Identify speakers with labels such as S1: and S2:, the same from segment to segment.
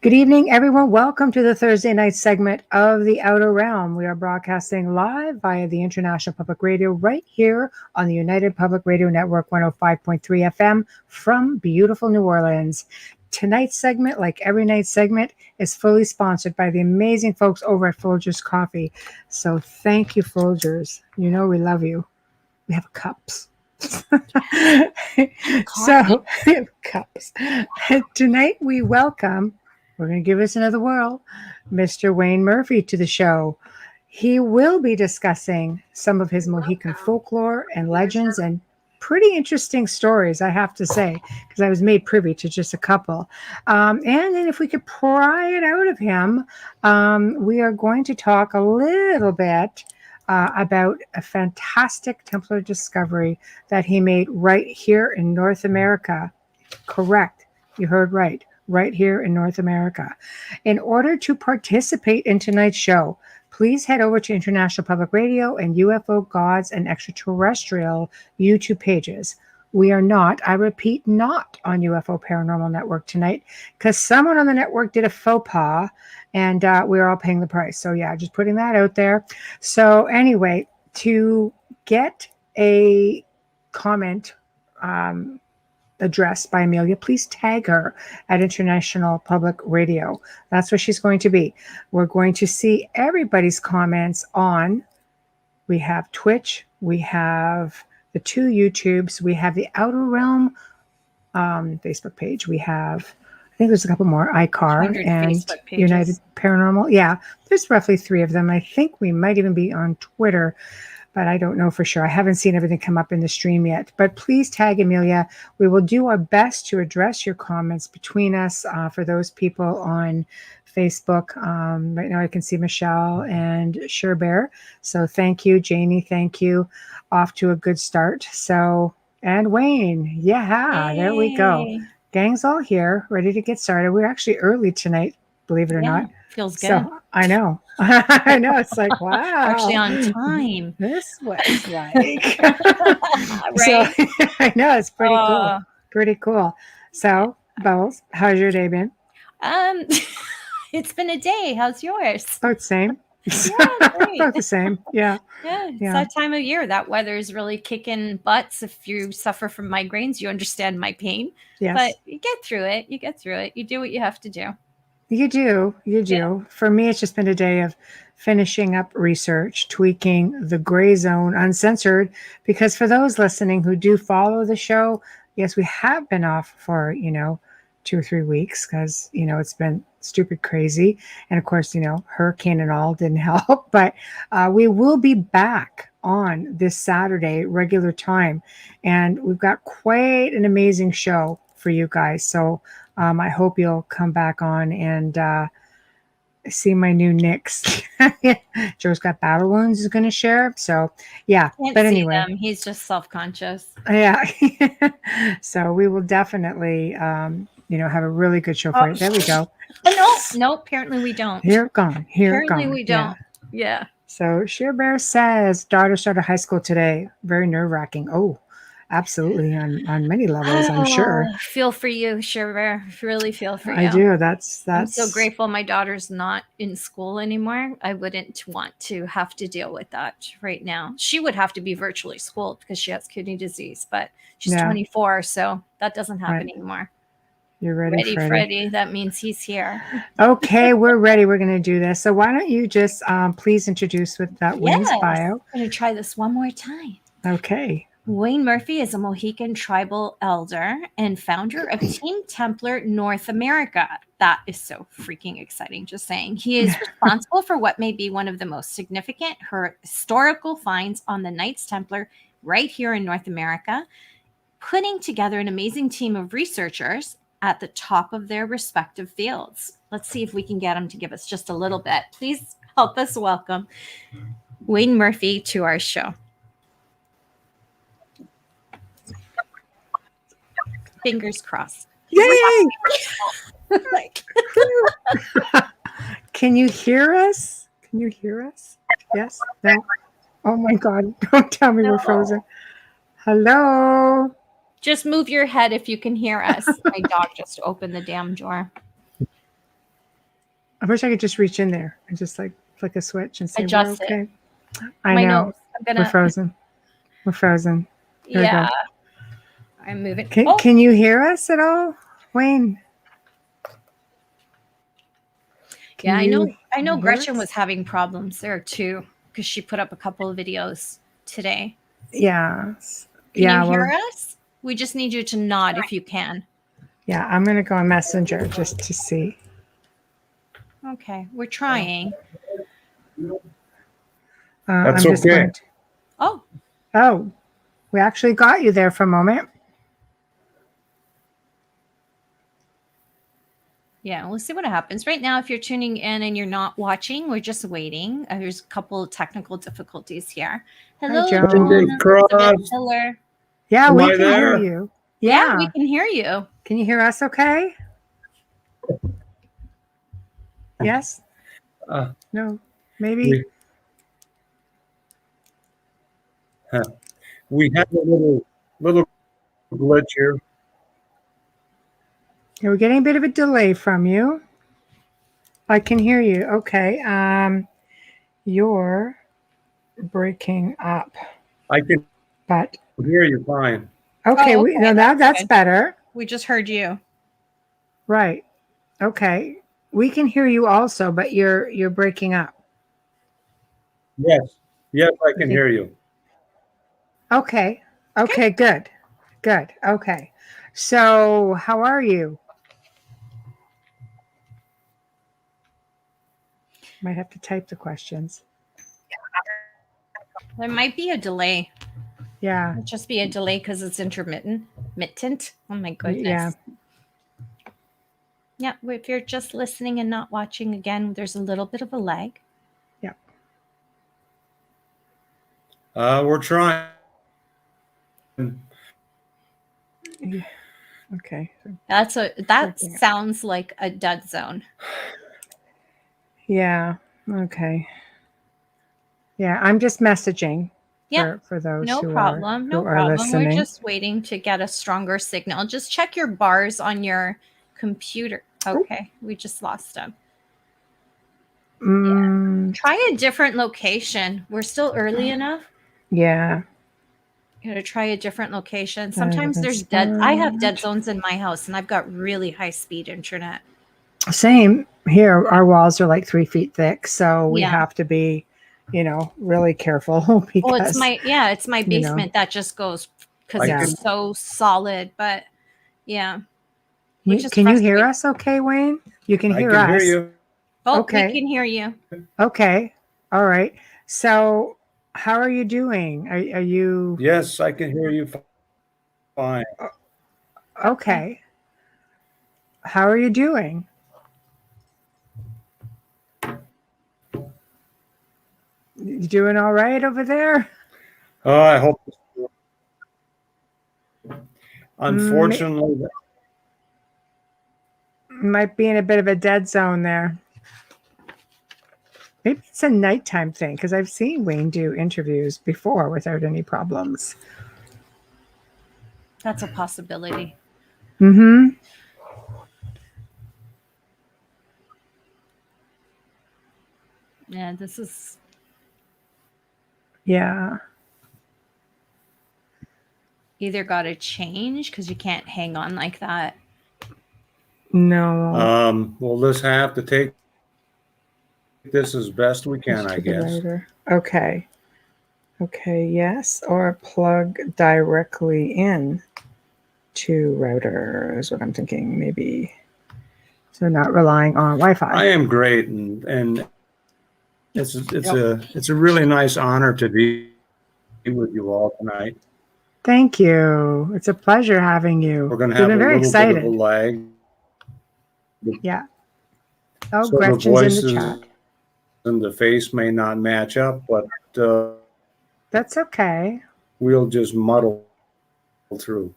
S1: Good evening, everyone. Welcome to the Thursday night segment of The Outer Realm. We are broadcasting live via the International Public Radio right here on the United Public Radio Network 105.3 FM from beautiful New Orleans. Tonight's segment, like every night's segment, is fully sponsored by the amazing folks over at Folgers Coffee. So thank you, Folgers. You know we love you. We have cups. So, cups. Tonight we welcome, we're going to give us another whirl, Mr. Wayne Murphy to the show. He will be discussing some of his Mohican folklore and legends and pretty interesting stories, I have to say, because I was made privy to just a couple. And then if we could pry it out of him, we are going to talk a little bit about a fantastic Templar discovery that he made right here in North America. Correct. You heard right. Right here in North America. In order to participate in tonight's show, please head over to International Public Radio and UFO Gods and Extraterrestrial YouTube pages. We are not, I repeat, not on UFO Paranormal Network tonight because someone on the network did a faux pas and we're all paying the price. So yeah, just putting that out there. So anyway, to get a comment addressed by Amelia, please tag her at International Public Radio. That's where she's going to be. We're going to see everybody's comments on, we have Twitch, we have the two YouTubes, we have the Outer Realm Facebook page, we have, I think there's a couple more, iCar and United Paranormal. Yeah, there's roughly 3 of them. I think we might even be on Twitter, but I don't know for sure. I haven't seen everything come up in the stream yet. But please tag Amelia. We will do our best to address your comments between us for those people on Facebook. Right now I can see Michelle and Sherbear. So thank you, Janie. Thank you. Off to a good start. So, and Wayne. Yeah, There we go. Gang's all here, ready to get started. We're actually early tonight, believe it or not.
S2: Feels good.
S1: So I know. I know. It's like, wow.
S2: Actually on time.
S1: This was like. Right? So, I know. It's pretty cool. Pretty cool. So, Bubbles, how's your day been?
S2: It's been a day. How's yours?
S1: About the same.
S2: Yeah, great.
S1: About the same. Yeah.
S2: It's that time of year. That weather is really kicking butts. If you suffer from migraines, you understand my pain.
S1: Yes.
S2: But you get through it. You do what you have to do.
S1: You do. Yeah. For me, it's just been a day of finishing up research, tweaking the gray zone uncensored, because for those listening who do follow the show, yes, we have been off for, 2 or 3 weeks because, it's been stupid crazy. And of course, hurricane and all didn't help, but we will be back on this Saturday, regular time. And we've got quite an amazing show for you guys. So I hope you'll come back on and see my new Knicks. Joe's got battle wounds is going to share. So yeah,
S2: but anyway, he's just self-conscious.
S1: Yeah. So we will definitely, have a really good show for it. There we go.
S2: No, apparently we don't.
S1: Apparently
S2: we don't. Yeah.
S1: So Sheer Bear says daughter started high school today. Very nerve-wracking. Oh, absolutely, on many levels, I'm sure.
S2: Feel for you, Sheer Bear. Really feel for you.
S1: I do. That's.
S2: I'm so grateful my daughter's not in school anymore. I wouldn't want to have to deal with that right now. She would have to be virtually schooled because she has kidney disease, but she's 24, so that doesn't happen anymore.
S1: You're ready,
S2: Freddie. That means he's here.
S1: Okay, we're ready. We're going to do this. So why don't you just please introduce with that Wayne's bio?
S2: I'm going to try this one more time.
S1: Okay.
S2: Wayne Murphy is a Mohican tribal elder and founder of Team Templar North America. That is so freaking exciting, just saying. He is responsible for what may be one of the most significant historical finds on the Knights Templar right here in North America, putting together an amazing team of researchers at the top of their respective fields. Let's see if we can get him to give us just a little bit. Please help us welcome Wayne Murphy to our show. Fingers crossed.
S1: Yay! Can you hear us? Yes? No? Oh my God. Don't tell me we're frozen. Hello?
S2: Just move your head if you can hear us. My dog just opened the damn door.
S1: I wish I could just reach in there and just like flick a switch and say
S2: Adjust
S1: we're
S2: it.
S1: okay. I
S2: My
S1: know.
S2: nose. I'm
S1: We're
S2: gonna.
S1: frozen. We're frozen. Here we
S2: Yeah,
S1: go.
S2: I'm moving.
S1: Can you hear us at all, Wayne?
S2: Yeah, I know. I know.
S1: hear
S2: Gretchen
S1: us?
S2: was having problems there too because she put up a couple of videos today.
S1: Yeah.
S2: Can
S1: Yeah.
S2: you hear
S1: Well,
S2: us? We just need you to nod if you can.
S1: yeah. I'm gonna go on Messenger just to see.
S2: Okay, we're trying.
S3: That's
S1: I'm just
S3: okay.
S1: going to. Oh, we actually got you there for a moment.
S2: Yeah, we'll see what happens. Right now, if you're tuning in and you're not watching, we're just waiting. There's a couple of technical difficulties here. Hello,
S1: Joan.
S2: Joan, Elizabeth Miller.
S1: Yeah,
S3: Am
S1: we
S3: I
S1: can
S3: there?
S1: hear you.
S2: Yeah, we can hear you.
S1: Can you hear us okay? Yes? No, maybe.
S3: We have a little glitch here.
S1: Yeah, we're getting a bit of a delay from you. I can hear you. Okay. You're breaking up.
S3: I can
S1: But
S3: hear you fine.
S1: okay,
S2: Oh,
S1: no, that's
S2: good.
S1: better.
S2: We just heard you.
S1: Right. Okay. We can hear you also, but you're breaking up.
S3: Yes, I can hear you.
S1: Okay. Okay, good. Good. Okay. So, how are you? Might have to type the questions.
S2: There might be a delay.
S1: Yeah.
S2: It'll just be a delay because it's intermittent. Oh my goodness.
S1: Yeah.
S2: Yeah. If you're just listening and not watching again, there's a little bit of a lag.
S1: Yeah.
S3: We're trying.
S1: Okay.
S2: That sounds like a dead zone.
S1: Yeah. Okay. Yeah, I'm just messaging for those
S2: no
S1: who
S2: problem.
S1: are listening.
S2: We're just waiting to get a stronger signal. Just check your bars on your computer. Okay, we just lost them. Yeah. Try a different location. We're still early enough.
S1: Yeah.
S2: You gotta try a different location. Sometimes there's I have dead zones in my house, and I've got really high speed internet.
S1: Same here. Our walls are like 3 feet thick, so we have to be, really careful because
S2: it's my basement that just goes because it's so solid. But yeah,
S1: can you hear us? Okay, Wayne, you can hear us.
S3: I can hear you.
S2: Oh,
S1: okay.
S2: We can hear you.
S1: Okay, all right. So, how are you doing? Are you?
S3: Yes, I can hear you fine.
S1: Okay. How are you doing? You doing all right over there?
S3: Oh, I hope. Unfortunately,
S1: might be in a bit of a dead zone there. Maybe it's a nighttime thing because I've seen Wayne do interviews before without any problems.
S2: That's a possibility.
S1: Mm-hmm.
S2: Yeah, this is.
S1: Yeah.
S2: Either got to change because you can't hang on like that.
S1: No.
S3: We'll just have to take this as best we can, I guess.
S1: Okay. Okay, yes. Or plug directly in to router is what I'm thinking, maybe. So not relying on Wi-Fi.
S3: I am great, and it's a really nice honor to be with you all tonight.
S1: Thank you. It's a pleasure having you.
S3: We're going to have a
S1: very
S3: little
S1: excited.
S3: bit of a lag.
S1: Yeah. Oh,
S3: so
S1: Gretchen's
S3: the voices
S1: in the chat.
S3: And the face may not match up, but
S1: that's okay.
S3: We'll just muddle through.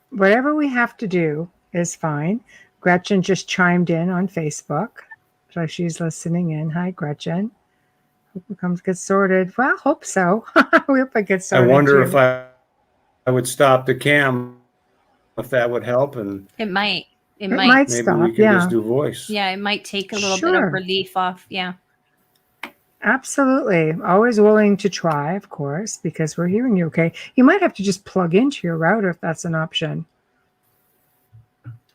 S1: Whatever we have to do is fine. Gretchen just chimed in on Facebook, so she's listening in. Hi, Gretchen. Hope it comes get sorted. Well, hope so. We hope it gets sorted.
S3: I wonder if I would stop the cam, if that would help. And
S2: it might. it
S1: It
S2: might.
S1: might
S3: Maybe
S1: stop.
S3: we can
S1: Yeah.
S3: just do voice.
S2: Yeah, it might take a little bit
S1: Sure.
S2: of relief off. Yeah.
S1: Absolutely. Always willing to try, of course, because we're hearing you okay. You might have to just plug into your router if that's an option.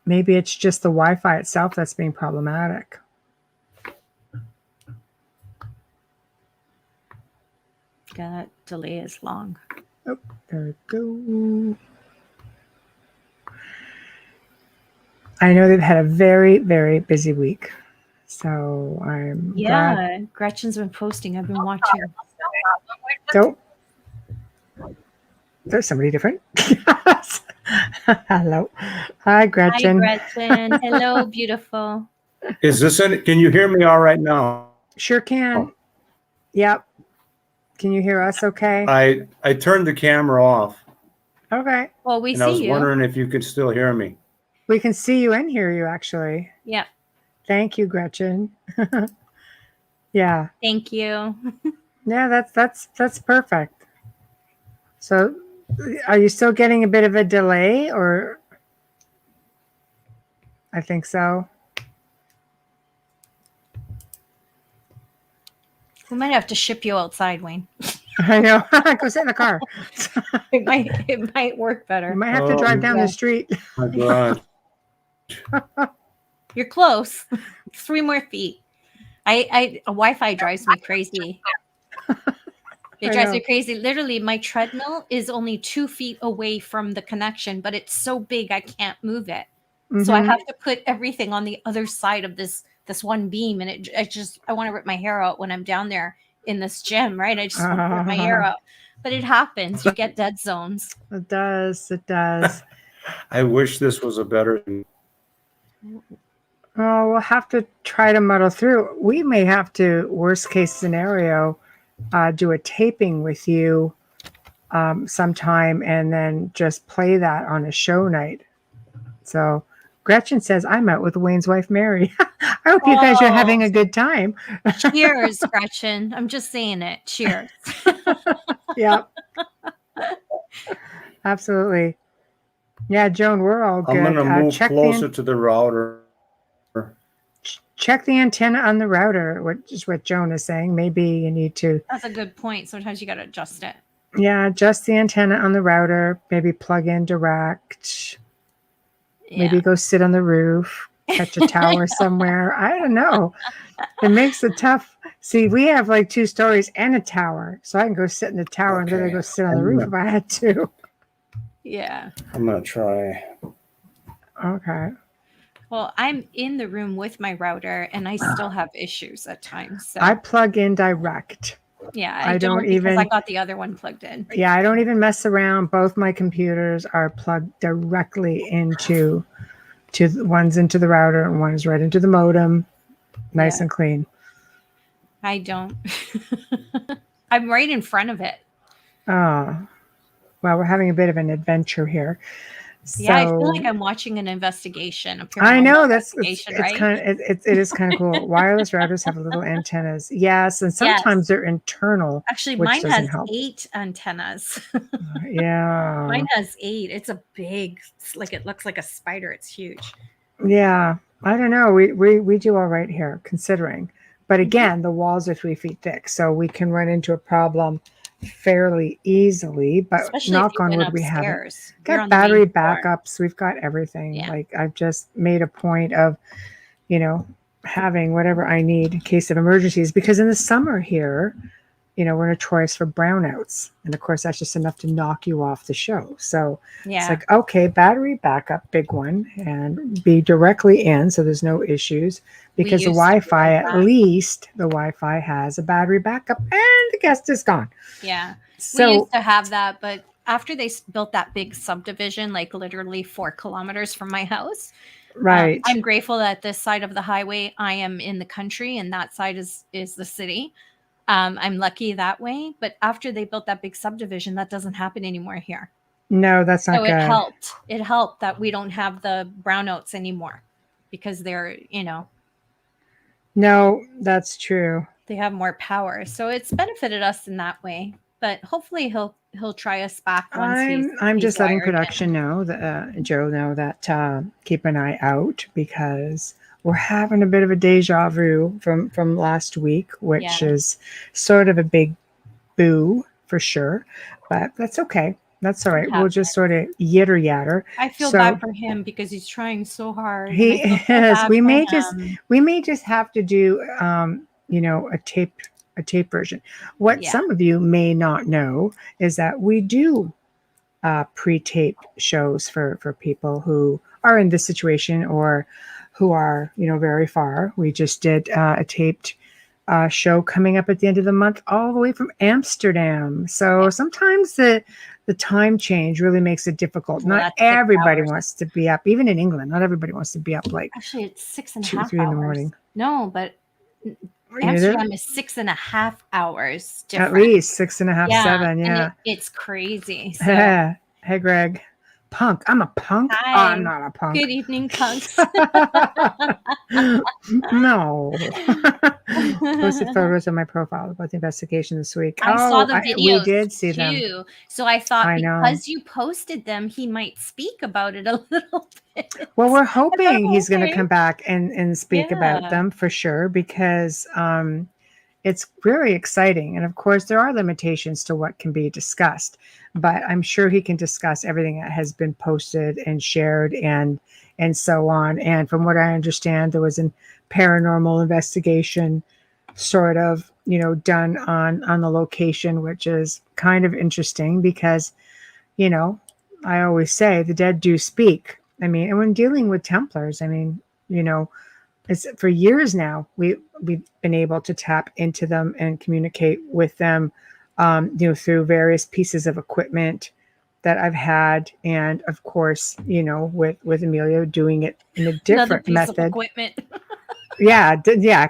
S1: Maybe it's just the Wi-Fi itself that's being problematic.
S2: That delay is long.
S1: Oh, there we go. I know they've had a very, very busy week. So I'm glad.
S2: Yeah, Gretchen's been posting. I've been watching.
S1: So there's somebody different. Hello. Hi, Gretchen.
S2: Hi, Gretchen. Hello, beautiful.
S3: Is this any? Can you hear me all right now?
S1: Sure can. Yep. Can you hear us okay?
S3: I turned the camera off,
S1: Okay.
S2: Well, we
S3: and I was
S2: see you.
S3: wondering if you could still hear me.
S1: We can see you and hear you, actually.
S2: Yeah.
S1: Thank you, Gretchen. Yeah.
S2: Thank you.
S1: Yeah, that's perfect. So are you still getting a bit of a delay, or? I think so.
S2: We might have to ship you outside, Wayne.
S1: I know. Go sit in the car.
S2: It might work better.
S1: You might have to drive down the street.
S3: My God.
S2: You're close. 3 more feet. Wi-Fi drives me crazy. It drives me crazy. Literally, my treadmill is only 2 feet away from the connection, but it's so big I can't move it. So I have to put everything on the other side of this one beam, and I want to rip my hair out when I'm down there in this gym, right? I just want to rip my hair out. But it happens. You get dead zones.
S1: It does. It does.
S3: I wish this was a better.
S1: Oh, we'll have to try to muddle through. We may have to, worst case scenario, do a taping with you sometime and then just play that on a show night. So Gretchen says, I'm out with Wayne's wife, Mary. I hope you guys are having a good time.
S2: Cheers, Gretchen. I'm just saying it. Cheers.
S1: Yeah. Absolutely. Yeah, Joan, we're all good.
S3: I'm going to move closer to the router.
S1: Check the antenna on the router, which is what Joan is saying. Maybe you need to.
S2: That's a good point. Sometimes you got to adjust it.
S1: Yeah, adjust the antenna on the router. Maybe plug in direct. Yeah. Maybe go sit on the roof, catch a tower somewhere. I don't know. It makes it tough. See, we have like 2 stories and a tower. So I can go sit in the tower and then I go sit on the roof if I had to.
S2: Yeah.
S3: I'm going to try.
S1: Okay.
S2: Well, I'm in the room with my router and I still have issues at times. So.
S1: I plug in direct.
S2: Yeah, I don't even. I got the other one plugged in.
S1: Yeah, I don't even mess around. Both my computers are plugged directly into one's into the router and one's right into the modem. Nice and clean.
S2: I don't. I'm right in front of it.
S1: Oh, well, we're having a bit of an adventure here.
S2: Yeah, I feel like I'm watching an investigation.
S1: I know it's
S2: right?
S1: kind of it is kind of cool. Wireless routers have little antennas. Yes, and sometimes they're internal.
S2: Actually, mine has 8 antennas.
S1: Yeah,
S2: mine has 8. It's a big, like it looks like a spider. It's huge.
S1: Yeah, I don't know. We do all right here, considering. But again, the walls are 3 feet thick, so we can run into a problem fairly easily, but
S2: especially
S1: knock on wood, we haven't. Got battery backups. We've got everything. Yeah. Like I've just made a point of, having whatever I need in case of emergencies, because in the summer here, we're notorious for brownouts. And of course, that's just enough to knock you off the show. So it's like, okay, battery backup, big one, and be directly in. So there's no issues, because the Wi-Fi, at least the Wi-Fi has a battery backup, and the guest is gone.
S2: Yeah. So we used to have that, but after they built that big subdivision, like literally 4 kilometers from my house,
S1: right.
S2: I'm grateful that this side of the highway, I am in the country, and that side is the city. I'm lucky that way. But after they built that big subdivision, that doesn't happen anymore here.
S1: No, that's not good.
S2: So it helped. It helped that we don't have the brownouts anymore, because they're,
S1: No, that's true.
S2: They have more power. So it's benefited us in that way. But hopefully he'll he'll try us back once
S1: I'm
S2: he's
S1: just letting
S2: wired in.
S1: production know that Joe know that keep an eye out because we're having a bit of a deja vu from last week, which
S2: Yeah.
S1: is sort of a big boo for sure, but that's okay. That's all right. We'll just sort of yitter yatter.
S2: I feel
S1: So
S2: bad for him because he's trying so hard. And I
S1: he
S2: feel so
S1: is.
S2: bad
S1: We
S2: for
S1: may just have to do a tape version. What
S2: Yeah.
S1: some of you may not know is that we do pre-tape shows for people who are in this situation or who are very far. We just did a taped show coming up at the end of the month all the way from Amsterdam. So sometimes the time change really makes it difficult.
S2: Well,
S1: Not
S2: that's 6
S1: everybody
S2: hours.
S1: wants to be up, even in England. Not everybody wants to be up like
S2: Actually, it's 6.5
S1: 2,
S2: hours.
S1: 3 in the morning.
S2: No, but
S1: Is it?
S2: Amsterdam is 6.5 hours different.
S1: At least 6.5,
S2: Yeah,
S1: 7. Yeah.
S2: and it's crazy. So,
S1: Hey, Greg. Punk. I'm a punk.
S2: hi.
S1: Oh, I'm not a punk.
S2: Good evening, punks.
S1: No. Posted photos on my profile about the investigation this week.
S2: I saw the videos
S1: we did see
S2: too.
S1: them.
S2: So I thought
S1: I know.
S2: because you posted them, he might speak about it a little bit.
S1: Well, we're hoping he's going to
S2: okay.
S1: come back and speak about
S2: Yeah.
S1: them for sure because it's very exciting. And of course, there are limitations to what can be discussed, but I'm sure he can discuss everything that has been posted and shared and so on. And from what I understand, there was a paranormal investigation sort of, done on the location, which is kind of interesting because, I always say the dead do speak. I mean, and when dealing with Templars, I mean, it's for years now we've been able to tap into them and communicate with them, through various pieces of equipment that I've had, and of course, with Amelia doing it in a different
S2: Another piece
S1: method.
S2: of equipment.
S1: Yeah,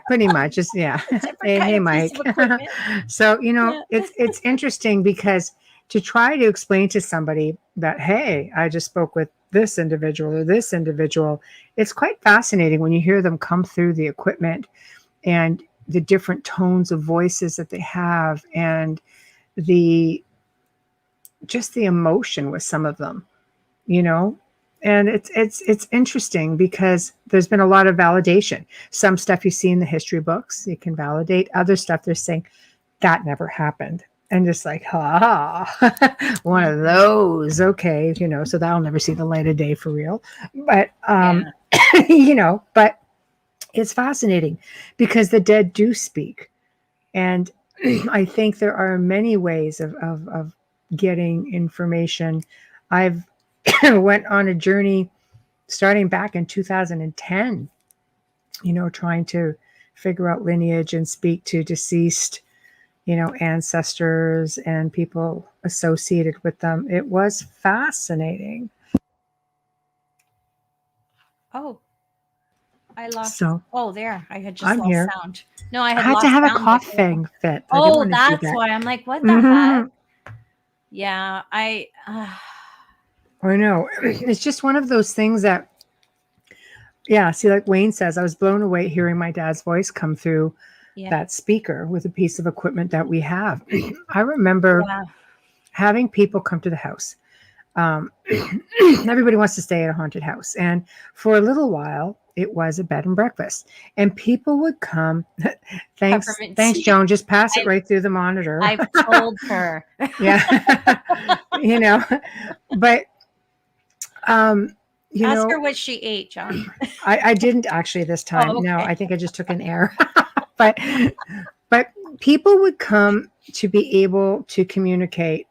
S1: pretty much. Just hey, Mike. So it's interesting because to try to explain to somebody that, hey, I just spoke with this individual or this individual, it's quite fascinating when you hear them come through the equipment and the different tones of voices that they have and just the emotion with some of them, and it's interesting because there's been a lot of validation. Some stuff you see in the history books, you can validate. Other stuff they're saying that never happened. And just like, one of those. Okay, so that'll never see the light of day for real. But but it's fascinating because the dead do speak. And I think there are many ways of getting information. I've went on a journey starting back in 2010, trying to figure out lineage and speak to deceased, ancestors and people associated with them. It was fascinating.
S2: Oh, I lost.
S1: So
S2: there. I had just
S1: I'm
S2: lost
S1: here.
S2: sound. No, I
S1: I had
S2: lost
S1: to have a
S2: sound
S1: cough
S2: before.
S1: thing fit.
S2: Oh, that's why. I'm like, what the heck? Yeah, I
S1: know. It's just one of those things that, see, like Wayne says, I was blown away hearing my dad's voice come through that speaker with a piece of equipment that we have. I remember having people come to the house. Everybody wants to stay at a haunted house. And for a little while, it was a bed and breakfast. And people would come. Thanks, Joan. Just pass it right through the monitor.
S2: I've told her.
S1: Yeah. But,
S2: ask her what she ate, John.
S1: I didn't actually this time.
S2: Oh, okay.
S1: No, I think I just took an air. But people would come to be able to communicate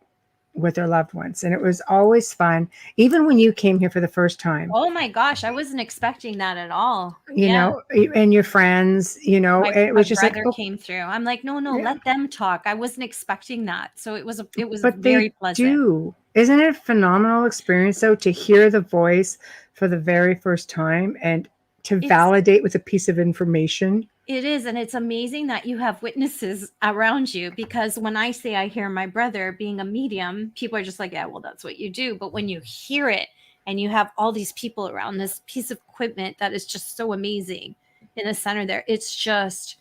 S1: with their loved ones. And it was always fun. Even when you came here for the first time.
S2: Oh my gosh, I wasn't expecting that at all.
S1: You know, and your friends, it was just
S2: brother came through. I'm like, no, let them talk. I wasn't expecting that. So it was
S1: but
S2: very pleasant.
S1: Isn't it a phenomenal experience though to hear the voice for the very first time and to validate with a piece of information?
S2: It is. And it's amazing that you have witnesses around you, because when I say I hear my brother being a medium, people are just like, yeah, well, that's what you do. But when you hear it and you have all these people around this piece of equipment that is just so amazing in the center there, it's just,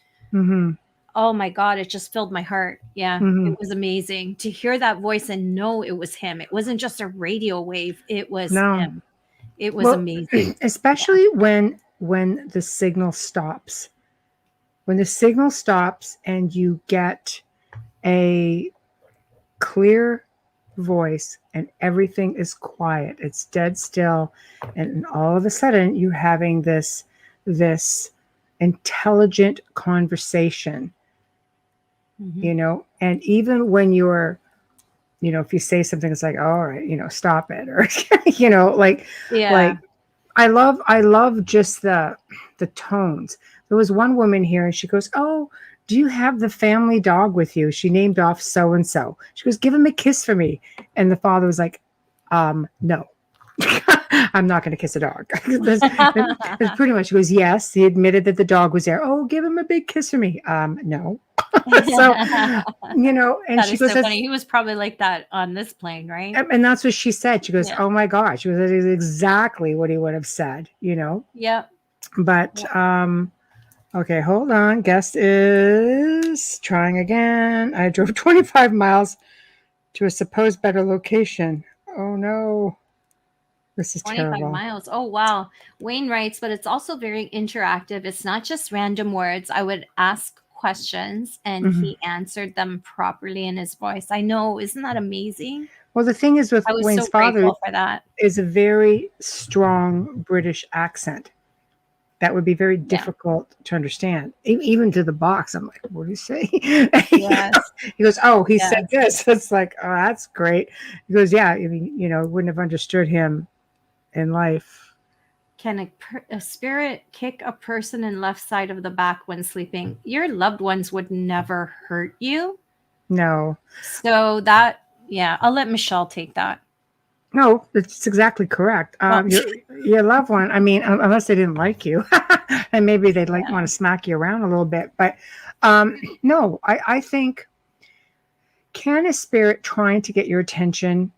S2: Oh my God, it just filled my heart. Yeah,
S1: Mhm.
S2: it was amazing to hear that voice and know it was him. It wasn't just a radio wave, it was
S1: No.
S2: him. It was
S1: Well,
S2: amazing.
S1: especially when the signal stops. When the signal stops and you get a clear voice and everything is quiet, it's dead still, and all of a sudden you're having this intelligent conversation,
S2: Mhm.
S1: and even when you're, if you say something, it's like, all right, stop it, or like
S2: Yeah.
S1: I love just the tones. There was one woman here and she goes, "Oh, do you have the family dog with you?" She named off so and so. She goes, "Give him a kiss for me." And the father was like, no. I'm not going to kiss a dog. That's pretty much. She goes, "Yes." He admitted that the dog was there. "Oh, give him a big kiss for me." No. So, and
S2: That
S1: she
S2: is
S1: goes,
S2: so funny. He was probably like that on this plane, right?
S1: and that's what she said. She goes,
S2: Yeah.
S1: "Oh my gosh." She goes, "That is exactly what he would have said.
S2: Yep.
S1: But okay, hold on. Guest is trying again. I drove 25 miles to a supposed better location. Oh no. This is
S2: 25
S1: terrible.
S2: miles. Oh, wow. Wayne writes, but it's also very interactive. It's not just random words. I would ask questions and
S1: Mhm.
S2: he answered them properly in his voice. I know. Isn't that amazing?
S1: Well, the thing is with
S2: I was
S1: Wayne's
S2: so
S1: father
S2: grateful for that.
S1: is a very strong British accent. That would be very
S2: Yeah.
S1: difficult to understand. Even to the box, I'm like, what do you say?
S2: Yes.
S1: He goes, "Oh, he said
S2: Yes.
S1: this." It's like, "Oh, that's great." He goes, "Yeah, I mean, wouldn't have understood him in life."
S2: Can a spirit kick a person in left side of the back when sleeping? Your loved ones would never hurt you.
S1: No.
S2: So that, yeah, I'll let Michelle take that.
S1: No, it's exactly correct.
S2: Well,
S1: Your loved one. I mean, unless they didn't like you, and maybe they'd like
S2: yeah.
S1: want to smack you around a little bit. But no, I think, can a spirit trying to get your attention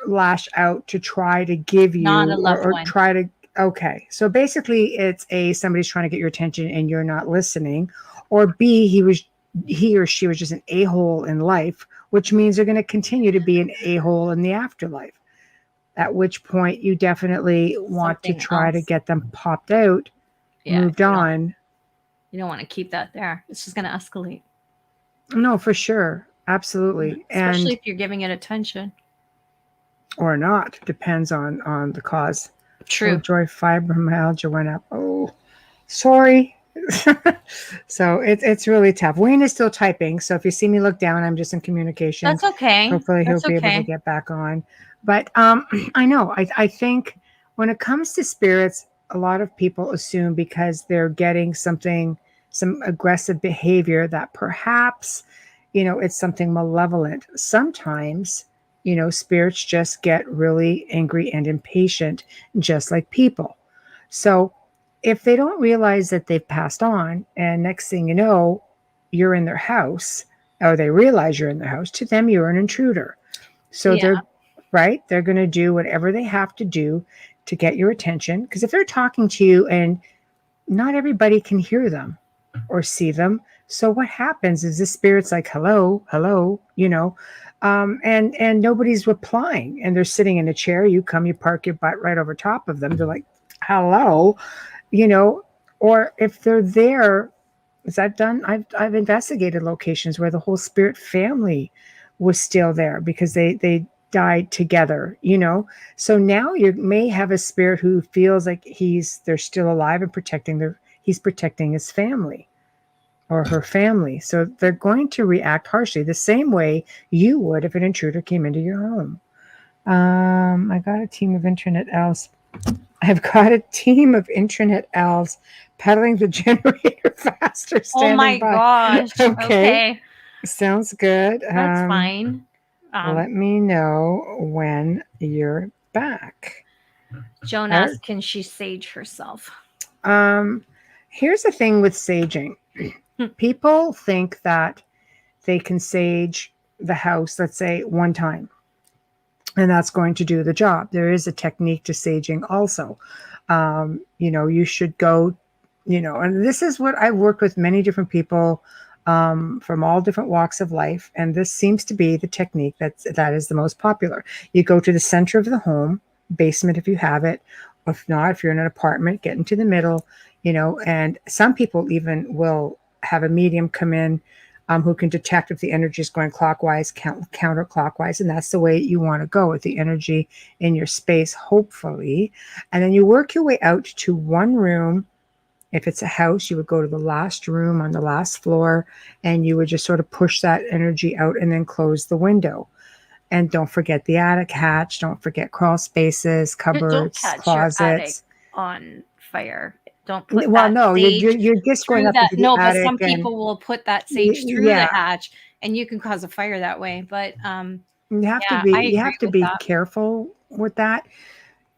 S1: lash out to try to give
S2: Not a
S1: you, or,
S2: loved
S1: or
S2: one.
S1: try to? Okay, so basically, it's somebody's trying to get your attention and you're not listening, or B, he or she was just an a-hole in life, which means they're going to continue to be an a-hole in the afterlife. At which point you definitely want to
S2: Something
S1: try to
S2: else.
S1: get them popped out,
S2: Yeah.
S1: moved on.
S2: You don't want to keep that there. It's just going to escalate.
S1: No, for sure. Absolutely.
S2: Especially
S1: And,
S2: if you're giving it attention.
S1: or not, depends on the cause. Oh,
S2: True.
S1: Joy, fibromyalgia went up. Oh, sorry. So it's really tough. Wayne is still typing. So if you see me look down, I'm just in communication.
S2: That's okay.
S1: Hopefully he'll
S2: That's
S1: be able to
S2: okay.
S1: get back on. But I know, I think when it comes to spirits, a lot of people assume because they're getting some aggressive behavior, that perhaps, it's something malevolent. Sometimes, spirits just get really angry and impatient, just like people. So if they don't realize that they've passed on, and next thing you know, you're in their house, or they realize you're in their house, to them, you're an intruder. So
S2: Yeah.
S1: they're going to do whatever they have to do to get your attention. Because if they're talking to you and not everybody can hear them or see them, so what happens is the spirit's like, "Hello, hello," and nobody's replying, and they're sitting in a chair. You come, you park your butt right over top of them. They're like, "Hello," you know. Or if they're there, is that done? I've investigated locations where the whole spirit family was still there because they died together. So now you may have a spirit who feels like they're still alive and he's protecting his family or her family. So they're going to react harshly the same way you would if an intruder came into your home. I got a team of internet elves. I've got a team of internet elves pedaling the generator faster,
S2: Oh
S1: standing
S2: my
S1: by.
S2: gosh. Okay.
S1: Sounds good.
S2: That's fine.
S1: Let me know when you're back.
S2: Joan asked, can she sage herself?
S1: Here's the thing with saging. People think that they can sage the house, let's say, one time, and that's going to do the job. There is a technique to saging also. You should go And this is what I've worked with many different people from all different walks of life. And this seems to be the technique that is the most popular. You go to the center of the home, basement if you have it. If not, if you're in an apartment, get into the middle, and some people even will have a medium come in who can detect if the energy is going clockwise, counterclockwise. And that's the way you want to go with the energy in your space, hopefully. And then you work your way out to one room. If it's a house, you would go to the last room on the last floor, and you would just sort of push that energy out and then close the window. And don't forget the attic hatch. Don't forget crawl spaces, cupboards,
S2: Don't catch
S1: closets.
S2: your attic on fire. Don't put
S1: Well,
S2: that
S1: no,
S2: sage
S1: you're just going
S2: through
S1: up
S2: that.
S1: into the
S2: No, but
S1: attic.
S2: some people will put that sage through
S1: Yeah.
S2: the hatch, and you can cause a fire that way. But
S1: You have
S2: yeah,
S1: to be
S2: I agree with that.
S1: careful with that.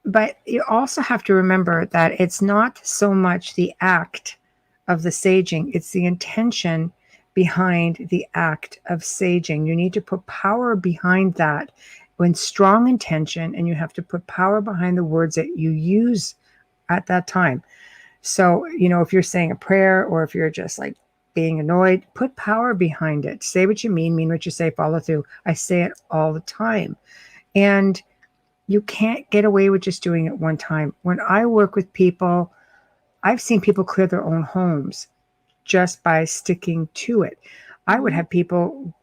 S1: But you also have to remember that it's not so much the act of the saging, it's the intention behind the act of saging. You need to put power behind that when strong intention, and you have to put power behind the words that you use at that time. So, if you're saying a prayer, or if you're just like being annoyed, put power behind it. Say what you mean what you say, follow through. I say it all the time. And you can't get away with just doing it one time. When I work with people, I've seen people clear their own homes just by sticking to it. I would have people,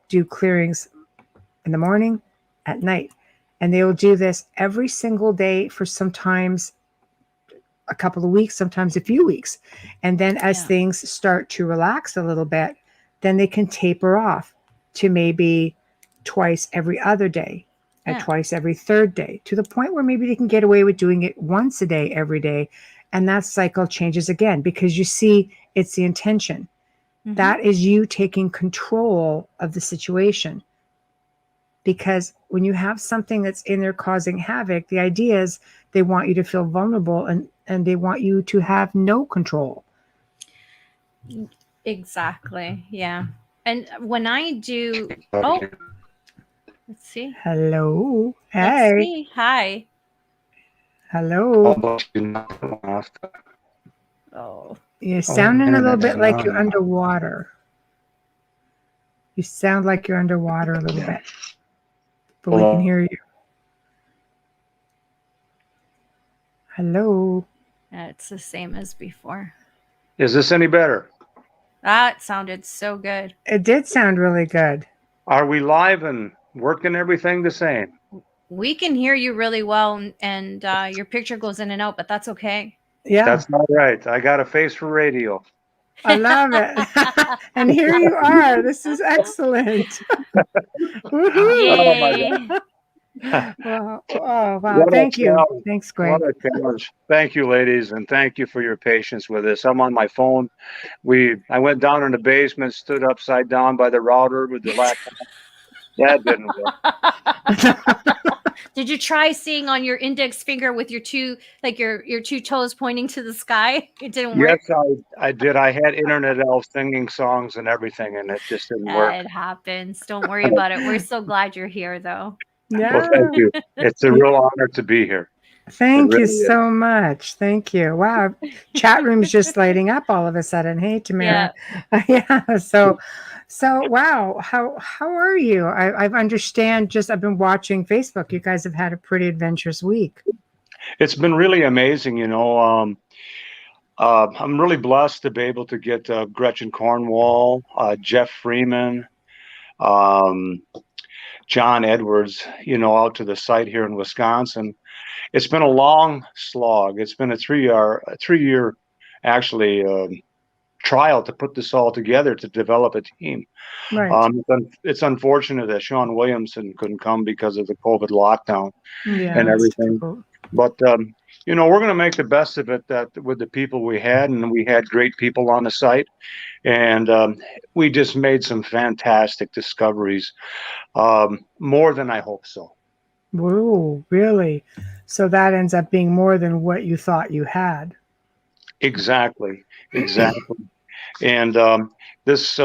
S1: do clearings in the morning, at night, and they will do this every single day for sometimes a couple of weeks, sometimes a few weeks. And then as things start to relax a little bit, then they can taper off to maybe twice every other day. And twice every third day, to the point where maybe they can get away with doing it once a day, every day. And that cycle changes again, because you see, it's the intention. That is you taking control of the situation. Because when you have something that's in there causing havoc, the idea is they want you to feel vulnerable, and they want you to have no control.
S2: Exactly. Yeah. And when I do, let's see.
S1: Hello. Hey.
S2: Let's see. Hi.
S1: Hello.
S2: Oh.
S1: You're sounding a little bit like you're underwater. You sound like you're underwater a little bit. But we can hear you. Hello.
S2: It's the same as before.
S3: Is this any better?
S2: That sounded so good.
S1: It did sound really good.
S3: Are we live and working everything the same?
S2: We can hear you really well, and your picture goes in and out, but that's okay.
S1: Yeah.
S3: That's all right. I got a face for radio.
S1: I love it. And here you are. This is excellent.
S2: Yay.
S1: Wow. Oh, wow. Thank you. Thanks, Greg.
S3: What a challenge. Thank you, ladies, and thank you for your patience with this. I'm on my phone. I went down in the basement, stood upside down by the router with the laptop. That didn't work.
S2: Did you try seeing on your index finger with your two toes pointing to the sky? It didn't work.
S3: Yes, I did. I had internet elves singing songs and everything, and it just didn't work.
S2: It happens. Don't worry about it. We're so glad you're here, though.
S1: Yeah.
S3: Well, thank you. It's a real honor to be here.
S1: Thank you so much. Thank you. Wow. Chat room's just lighting up all of a sudden. Hey, Tamara. Yeah. So wow. How are you? I've I've been watching Facebook. You guys have had a pretty adventurous week.
S3: It's been really amazing. I'm really blessed to be able to get Gretchen Cornwall, Jeff Freeman, John Edwards, out to the site here in Wisconsin. It's been a long slog. It's been a three-year actually trial to put this all together to develop a team.
S1: Right.
S3: It's unfortunate that Sean Williamson couldn't come because of the COVID lockdown and everything.
S1: Difficult.
S3: But we're going to make the best of it with the people we had, and we had great people on the site, and we just made some fantastic discoveries, more than I hoped so.
S1: Whoa, really? So that ends up being more than what you thought you had.
S3: Exactly. And this,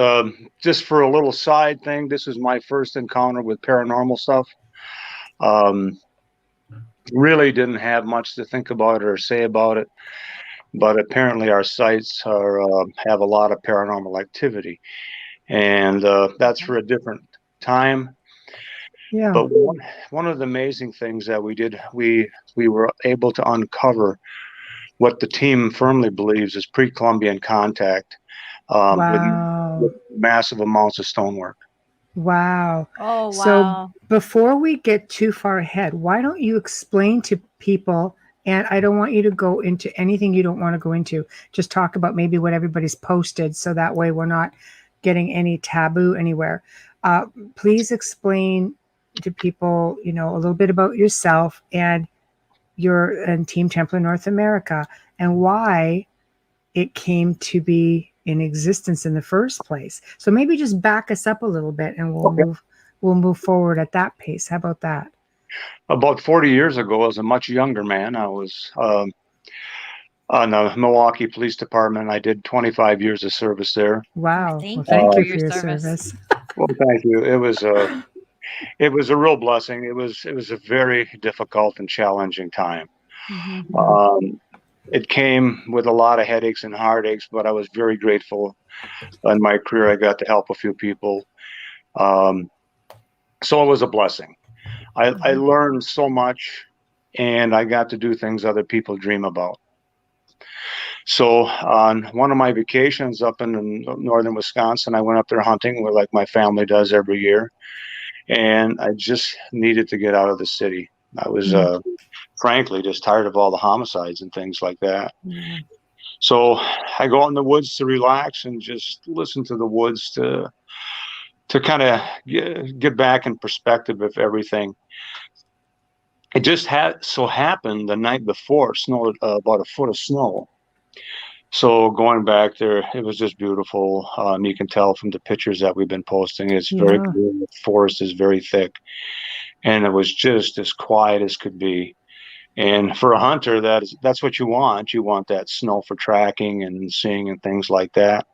S3: just for a little side thing, this is my first encounter with paranormal stuff. Really didn't have much to think about it or say about it. but apparently our sites have a lot of paranormal activity, and that's for a different time.
S1: Yeah.
S3: But one of the amazing things that we did, we were able to uncover what the team firmly believes is pre-Columbian contact with
S1: Wow.
S3: massive amounts of stonework.
S1: Wow.
S2: Oh,
S1: So
S2: wow.
S1: before we get too far ahead, why don't you explain to people, and I don't want you to go into anything you don't want to go into. Just talk about maybe what everybody's posted so that way we're not getting any taboo anywhere. Please explain to people, you know, a little bit about yourself and Team Templar North America and why it came to be in existence in the first place. So maybe just back us up a little bit and
S3: Okay.
S1: we'll move forward at that pace. How about that?
S3: About 40 years ago, as a much younger man, I was on the Milwaukee Police Department. I did 25 years of service there.
S1: Wow. Well,
S2: Thank you
S1: thank
S2: for
S1: you
S2: your
S1: for your
S2: service.
S1: service.
S3: Well, thank you. It was a real blessing. It was a very difficult and challenging time.
S2: Mhm.
S3: Um, it came with a lot of headaches and heartaches, but I was very grateful. In my career, I got to help a few people. Um, so it was a blessing. I learned so much, and I got to do things other people dream about. So on one of my vacations up in northern Wisconsin, I went up there hunting, where like my family does every year, and I just needed to get out of the city. I was frankly just tired of all the homicides and things like that.
S2: Yeah.
S3: So I go out in the woods to relax and just listen to the woods to kind of get back in perspective of everything. It just had so happened the night before it snowed about a foot of snow. So going back there, it was just beautiful. You can tell from the pictures that we've been posting, it's very
S1: Yeah.
S3: clear. The forest is very thick, and it was just as quiet as could be. And for a hunter, that's what you want. You want that snow for tracking and seeing and things like that.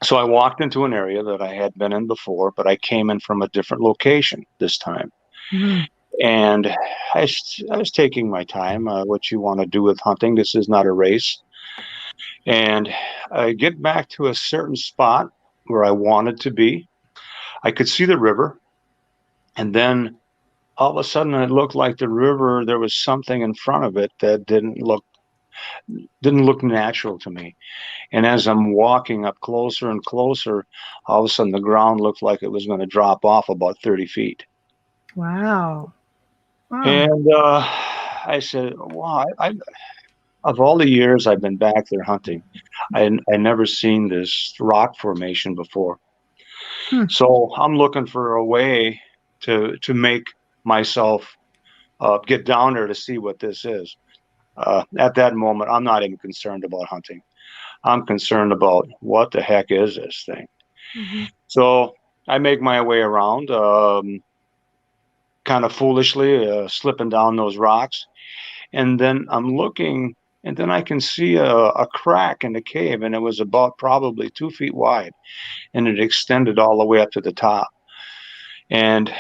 S3: So I walked into an area that I had been in before, but I came in from a different location this time.
S1: Mhm.
S3: And I was taking my time, what you want to do with hunting. This is not a race. And I get back to a certain spot where I wanted to be. I could see the river. And then all of a sudden it looked like the river, there was something in front of it that didn't look natural to me. And as I'm walking up closer and closer, all of a sudden the ground looked like it was going to drop off about 30 feet.
S1: Wow. Wow.
S3: And I said, wow, of all the years I've been back there hunting, I never seen this rock formation before.
S1: Hmm.
S3: So I'm looking for a way to make myself get down there to see what this is. At that moment, I'm not even concerned about hunting. I'm concerned about what the heck is this thing.
S2: Mhm.
S3: So I make my way around, kind of foolishly, slipping down those rocks. And then I'm looking, and then I can see a crack in the cave, and it was about probably 2 feet wide, and it extended all the way up to the top. And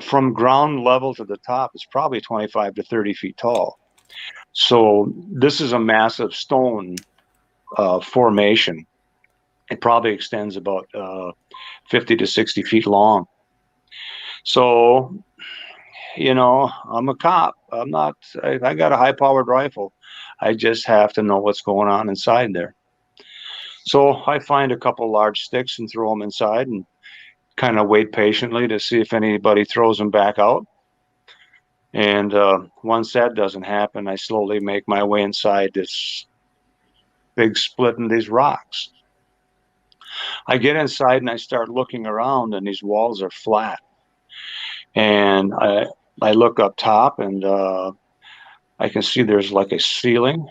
S3: from ground level to the top, it's probably 25 to 30 feet tall. So this is a massive stone formation. It probably extends about 50 to 60 feet long. So, you know, I'm a cop. I got a high powered rifle. I just have to know what's going on inside there. So I find a couple large sticks and throw them inside and kind of wait patiently to see if anybody throws them back out. And once that doesn't happen, I slowly make my way inside this big split in these rocks. I get inside and I start looking around, and these walls are flat. And I look up top, and I can see there's like a ceiling,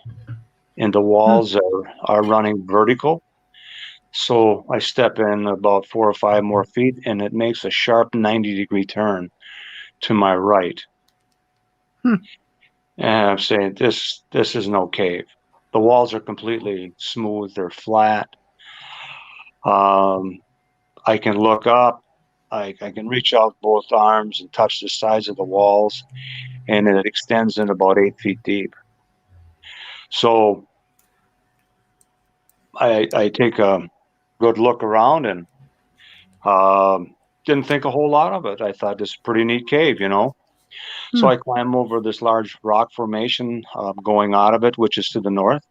S3: and the walls are running vertical. So I step in about 4 or 5 more feet, and it makes a sharp 90-degree turn to my right.
S1: Hmm.
S3: And I'm saying, this is no cave. The walls are completely smooth. They're flat. I can look up. I can reach out both arms and touch the sides of the walls, and it extends in about 8 feet deep. So I take a good look around and didn't think a whole lot of it. I thought this is a pretty neat cave, you know. So I climb over this large rock formation going out of it, which is to the north,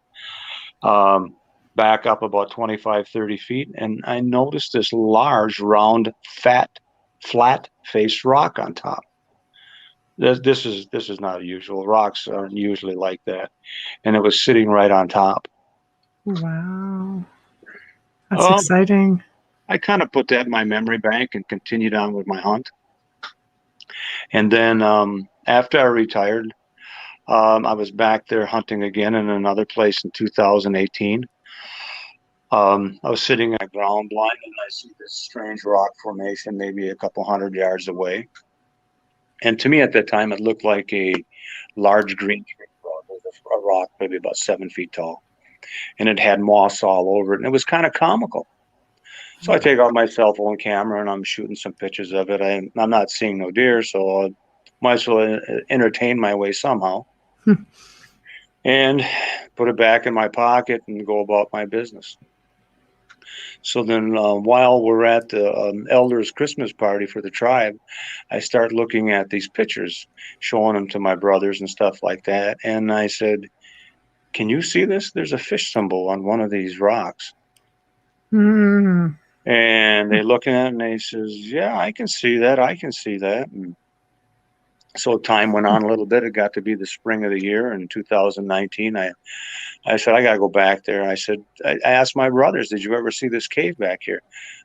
S3: back up about 25, 30 feet. And I noticed this large, round, flat-faced rock on top. This is not usual. Rocks aren't usually like that. And it was sitting right on top.
S1: Wow. That's exciting.
S3: I kind of put that in my memory bank and continued on with my hunt. And then after I retired, I was back there hunting again in another place in 2018. I was sitting at a ground blind and I see this strange rock formation, maybe a couple 100 yards away. And to me at that time, it looked like a large green tree frog with a rock maybe about 7 feet tall. And it had moss all over it. And it was kind of comical. So I take out my cell phone camera and I'm shooting some pictures of it. I'm not seeing no deer, so I might as well entertain my way somehow. And put it back in my pocket and go about my business. So then while we're at the elders' Christmas party for the tribe, I start looking at these pictures, showing them to my brothers and stuff like that. And I said, can you see this? There's a fish symbol on one of these rocks.
S1: Mm.
S3: And they look at it and they says, yeah, I can see that. I can see that. And so time went on a little bit. It got to be the spring of the year in 2019. I said, I got to go back there. I asked my brothers, did you ever see this cave back here?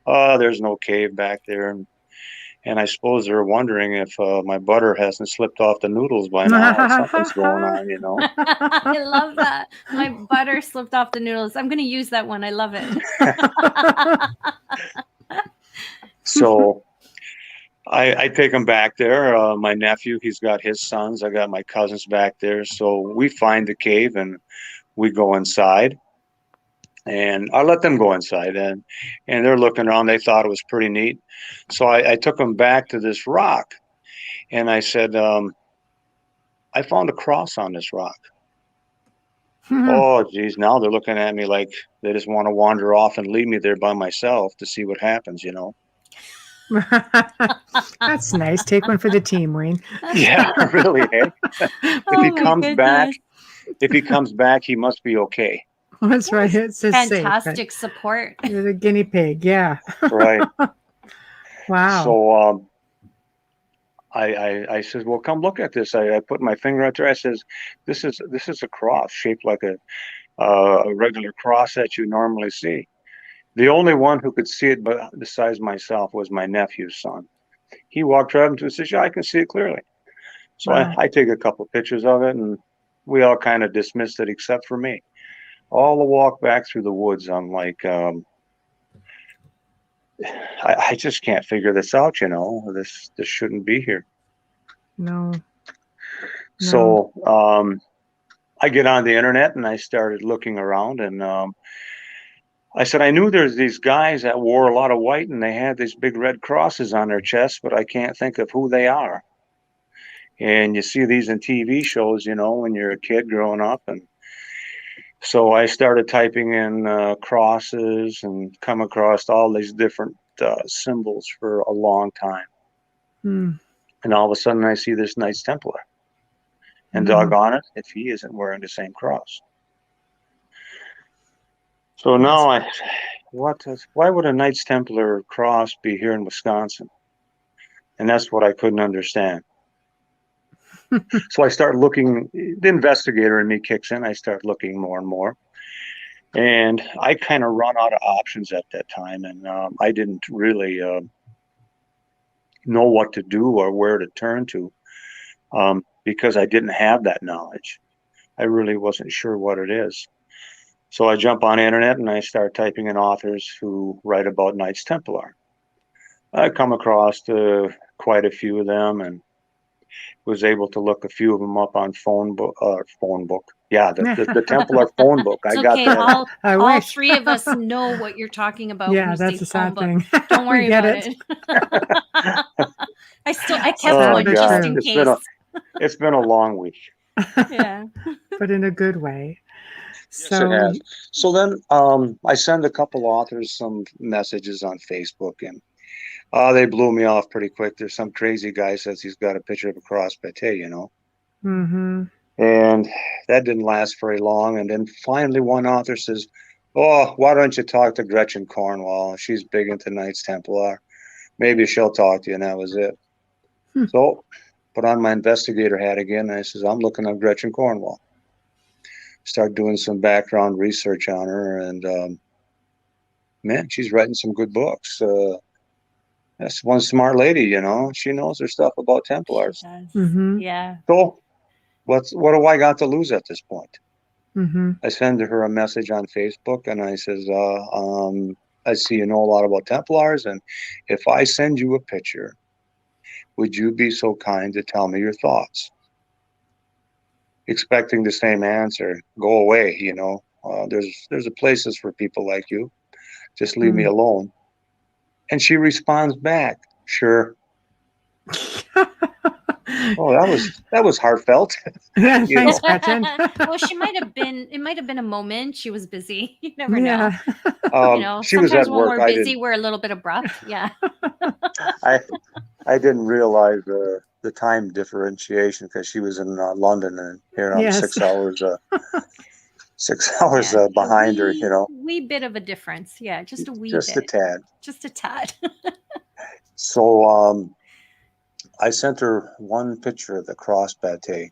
S3: There's no cave back there. And I suppose they're wondering if my butter hasn't slipped off the noodles by now or something's going on, you know.
S2: I love that. My butter slipped off the noodles. I'm going to use that one. I love it.
S3: So I take them back there. My nephew, he's got his sons. I got my cousins back there. So we find the cave and we go inside. And I let them go inside, and they're looking around. They thought it was pretty neat. So I took them back to this rock, and I said, I found a cross on this rock. Oh, geez, now they're looking at me like they just want to wander off and leave me there by myself to see what happens, you know.
S1: That's nice. Take one for the team, Wayne.
S3: Yeah, really, hey? If he comes back, he must be okay.
S1: That's right. It's
S2: fantastic support.
S1: You're the guinea pig, yeah.
S3: Right.
S1: Wow.
S3: So I said, well, come look at this. I put my finger out there. I says, this is a cross shaped like a regular cross that you normally see. The only one who could see it, but besides myself, was my nephew's son. He walked right up to it and says, yeah, I can see it clearly. So wow. I take a couple of pictures of it, and we all kind of dismissed it except for me. All the walk back through the woods, I'm like, I just can't figure this out, you know. This shouldn't be here.
S1: No.
S3: So I get on the internet and I started looking around, and I said, I knew there's these guys that wore a lot of white and they had these big red crosses on their chests, but I can't think of who they are. And you see these in TV shows, you know, when you're a kid growing up. And so I started typing in crosses and come across all these different symbols for a long time. And all of a sudden I see this Knights Templar. And doggone it, if he isn't wearing the same cross. So now why would a Knights Templar cross be here in Wisconsin? And that's what I couldn't understand. So I start looking, the investigator in me kicks in. I start looking more and more. And I kind of run out of options at that time. And I didn't really know what to do or where to turn to because I didn't have that knowledge. I really wasn't sure what it is. So I jump on the internet and I start typing in authors who write about Knights Templar. I come across quite a few of them and was able to look a few of them up on phone book. Yeah, the Templar phone book.
S2: It's
S3: I got
S2: okay.
S3: that.
S2: All three of us know what you're talking about.
S1: Yeah, that's a sad thing.
S2: Don't worry about it. I kept one just in case.
S3: It's been a long week.
S2: Yeah,
S1: but in a good way.
S3: Yes, it
S1: So,
S3: has. So then I send a couple authors some messages on Facebook, and they blew me off pretty quick. There's some crazy guy says he's got a picture of a cross pate, you know.
S1: mm-hmm.
S3: And that didn't last very long. And then finally one author says, "Oh, why don't you talk to Gretchen Cornwall? She's big into Knights Templar. Maybe she'll talk to you." And that was it.
S1: Hmm.
S3: So put on my investigator hat again, and I says, "I'm looking at Gretchen Cornwall." Start doing some background research on her, and man, she's writing some good books. That's one smart lady, you know. She knows her stuff about
S2: She
S3: Templars.
S2: does.
S1: Mm-hmm.
S2: Yeah.
S3: So what do I got to lose at this point?
S1: Mm-hmm.
S3: I send her a message on Facebook, and I says, I see you know a lot about Templars, and if I send you a picture, would you be so kind to tell me your thoughts? Expecting the same answer, go away, you know. There's a places for people like you. Just leave me alone. And she responds back, sure. Oh, that was heartfelt.
S1: Yeah,
S3: You
S1: thanks,
S3: know.
S1: Gretchen.
S2: Well, she might have been. It might have been a moment. She was busy. You never know.
S1: Yeah.
S2: You know,
S3: She was
S2: sometimes
S3: at
S2: when
S3: work.
S2: we're busy, we're a little bit abrupt. Yeah.
S3: I I didn't realize the time differentiation because she was in London, and here I'm
S1: Yes.
S3: 6 hours 6 hours
S2: Yeah.
S3: behind her. You know,
S2: Wee bit of a difference. Yeah, just a wee
S3: just a
S2: bit.
S3: tad.
S2: Just a tad.
S3: So I sent her one picture of the cross pate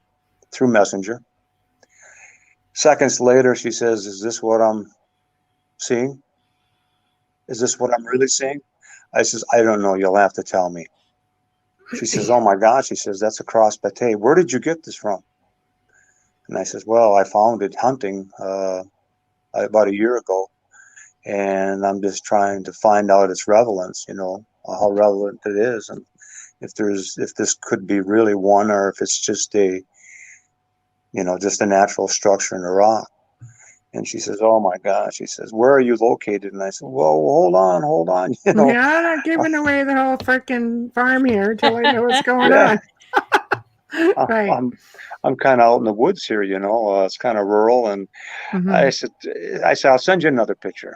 S3: through Messenger. Seconds later, she says, "Is this what I'm seeing? Is this what I'm really seeing?" I says, "I don't know. You'll have to tell me." She says, "Oh my gosh." She says, "That's a cross pate. Where did you get this from?" And I says, "Well, I found it hunting about a year ago, and I'm just trying to find out its relevance, you know, how relevant it is, and if this could be really one, or if it's just just a natural structure in a rock." And she says, "Oh my gosh." She says, "Where are you located?" And I said, "Well, hold on, you know."
S1: Yeah, I'm not giving away the whole freaking farm here until I know what's going
S3: Yeah,
S1: on. Right.
S3: I'm kind of out in the woods here, you know. It's kind of rural, and
S1: Mm-hmm.
S3: I said, I'll send you another picture.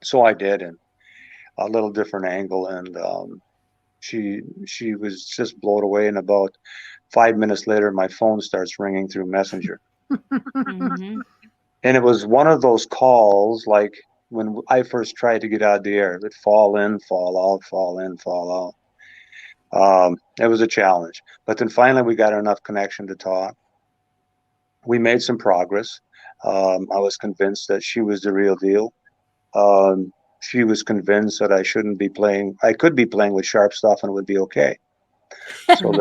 S3: So I did, and a little different angle, and she was just blown away. And about 5 minutes later, my phone starts ringing through Messenger,
S2: Mhm.
S3: and it was one of those calls like when I first tried to get out of the air. It'd fall in, fall out, fall in, fall out. It was a challenge, but then finally we got enough connection to talk. We made some progress. I was convinced that she was the real deal. She was convinced that I could be playing with sharp stuff and it would be okay. So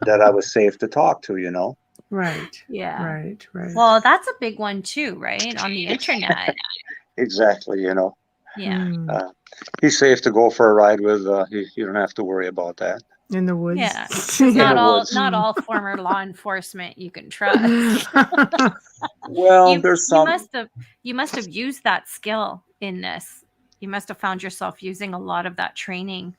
S3: that I was safe to talk to, you know.
S1: Right.
S2: Yeah.
S1: Right. Right.
S2: Well, that's a big one too, right? On the internet.
S3: Exactly, you know.
S2: Yeah.
S3: Uh, he's safe to go for a ride with. You don't have to worry about that.
S1: In the woods.
S2: Yeah. 'Cause
S3: In
S2: not
S3: the
S2: all
S3: woods.
S2: not all former law enforcement you can trust.
S3: Well,
S2: You
S3: there's
S2: you
S3: some.
S2: must have used that skill in this. You must have found yourself using a lot of that training.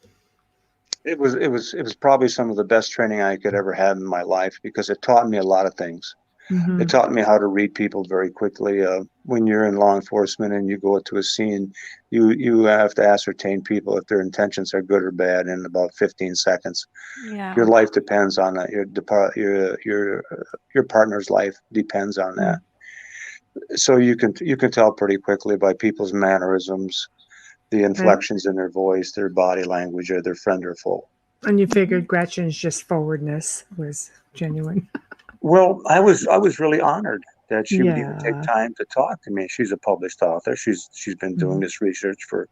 S3: It was probably some of the best training I could ever have in my life because it taught me a lot of things.
S1: Mhm.
S3: It taught me how to read people very quickly. When you're in law enforcement and you go to a scene, you have to ascertain people if their intentions are good or bad in about 15 seconds.
S2: Yeah.
S3: Your life depends on that. Your partner's life depends on that. So you can tell pretty quickly by people's mannerisms, the inflections in their voice, their body language, or their friend or foe.
S1: And you figured Gretchen's just forwardness was genuine.
S3: Well, I was really honored that she would even take
S1: Yeah.
S3: time to talk to me. She's a published author. She's been doing this research for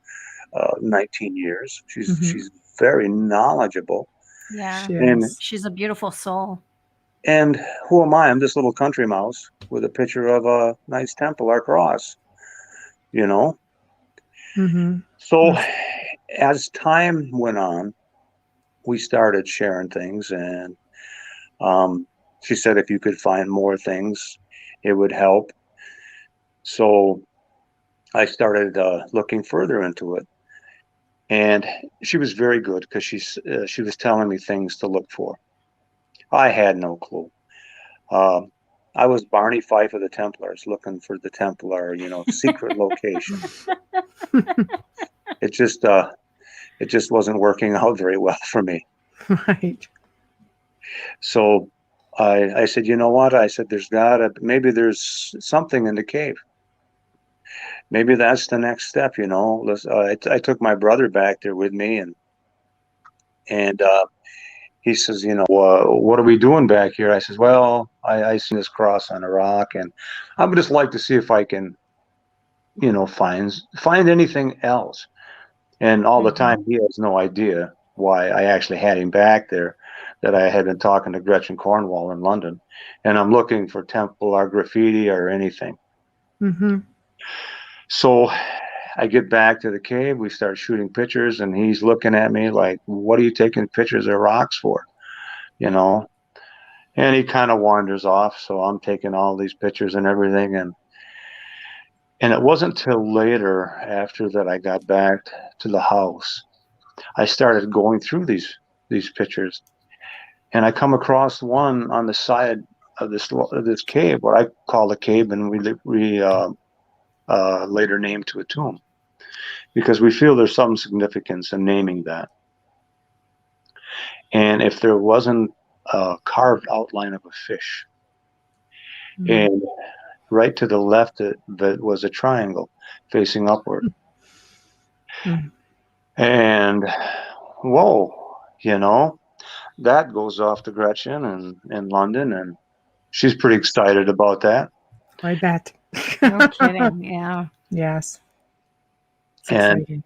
S3: 19 years. She's very knowledgeable.
S2: Yeah.
S1: She
S3: And
S1: is.
S2: She's a beautiful soul.
S3: and who am I? I'm this little country mouse with a picture of a Knights Templar cross. You know.
S1: Mm-hmm.
S3: So as time went on, we started sharing things, and she said if you could find more things, it would help. So I started looking further into it, and she was very good because she was telling me things to look for. I had no clue. Um, I was Barney Fife of the Templars, looking for the Templar, secret location. It just wasn't working out very well for me.
S1: Right.
S3: So I said, you know what? I said, maybe there's something in the cave. Maybe that's the next step, I took my brother back there with me, and he says, what are we doing back here? I says, well, I see this cross on a rock, and I would just like to see if I can, find anything else. And all the time, he has no idea why I actually had him back there, that I had been talking to Gretchen Cornwall in London, and I'm looking for Templar graffiti or anything.
S1: Mm-hmm.
S3: So I get back to the cave, we start shooting pictures, and he's looking at me like, what are you taking pictures of rocks for? And he kind of wanders off. So I'm taking all these pictures and everything. And it wasn't till later, after that I got back to the house, I started going through these pictures. And I come across one on the side of this cave, what I call a cave, and we later named to a tomb, because we feel there's some significance in naming that. And if there wasn't a carved outline of a fish, and right to the left that was a triangle facing upward. And whoa, that goes off to Gretchen in London, and she's pretty excited about that.
S1: I bet.
S2: No kidding. Yeah.
S1: Yes. It's
S3: and
S1: exciting.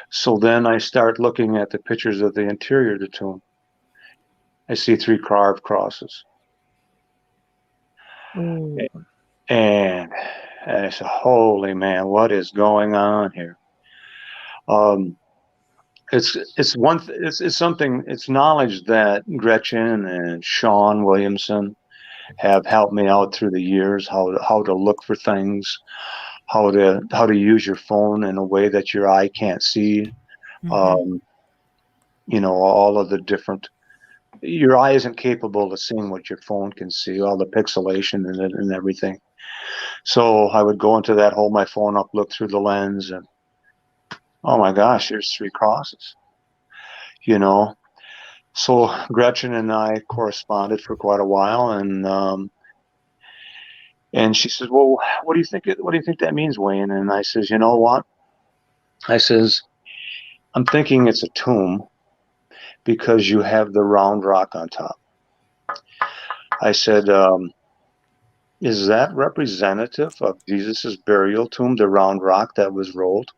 S3: So then I start looking at the pictures of the interior of the tomb. I see 3 carved crosses.
S1: Ooh.
S3: And I said, holy man, what is going on here? It's knowledge that Gretchen and Sean Williamson have helped me out through the years, how to look for things, how to use your phone in a way that your eye can't see. All of the different, your eye isn't capable of seeing what your phone can see, all the pixelation and everything. So I would go into that, hold my phone up, look through the lens, and oh my gosh, there's 3 crosses. So Gretchen and I corresponded for quite a while, and she says, well, what do you think that means, Wayne? And I says, you know what? I says, I'm thinking it's a tomb because you have the round rock on top. I said, is that representative of Jesus's burial tomb, the round rock that was rolled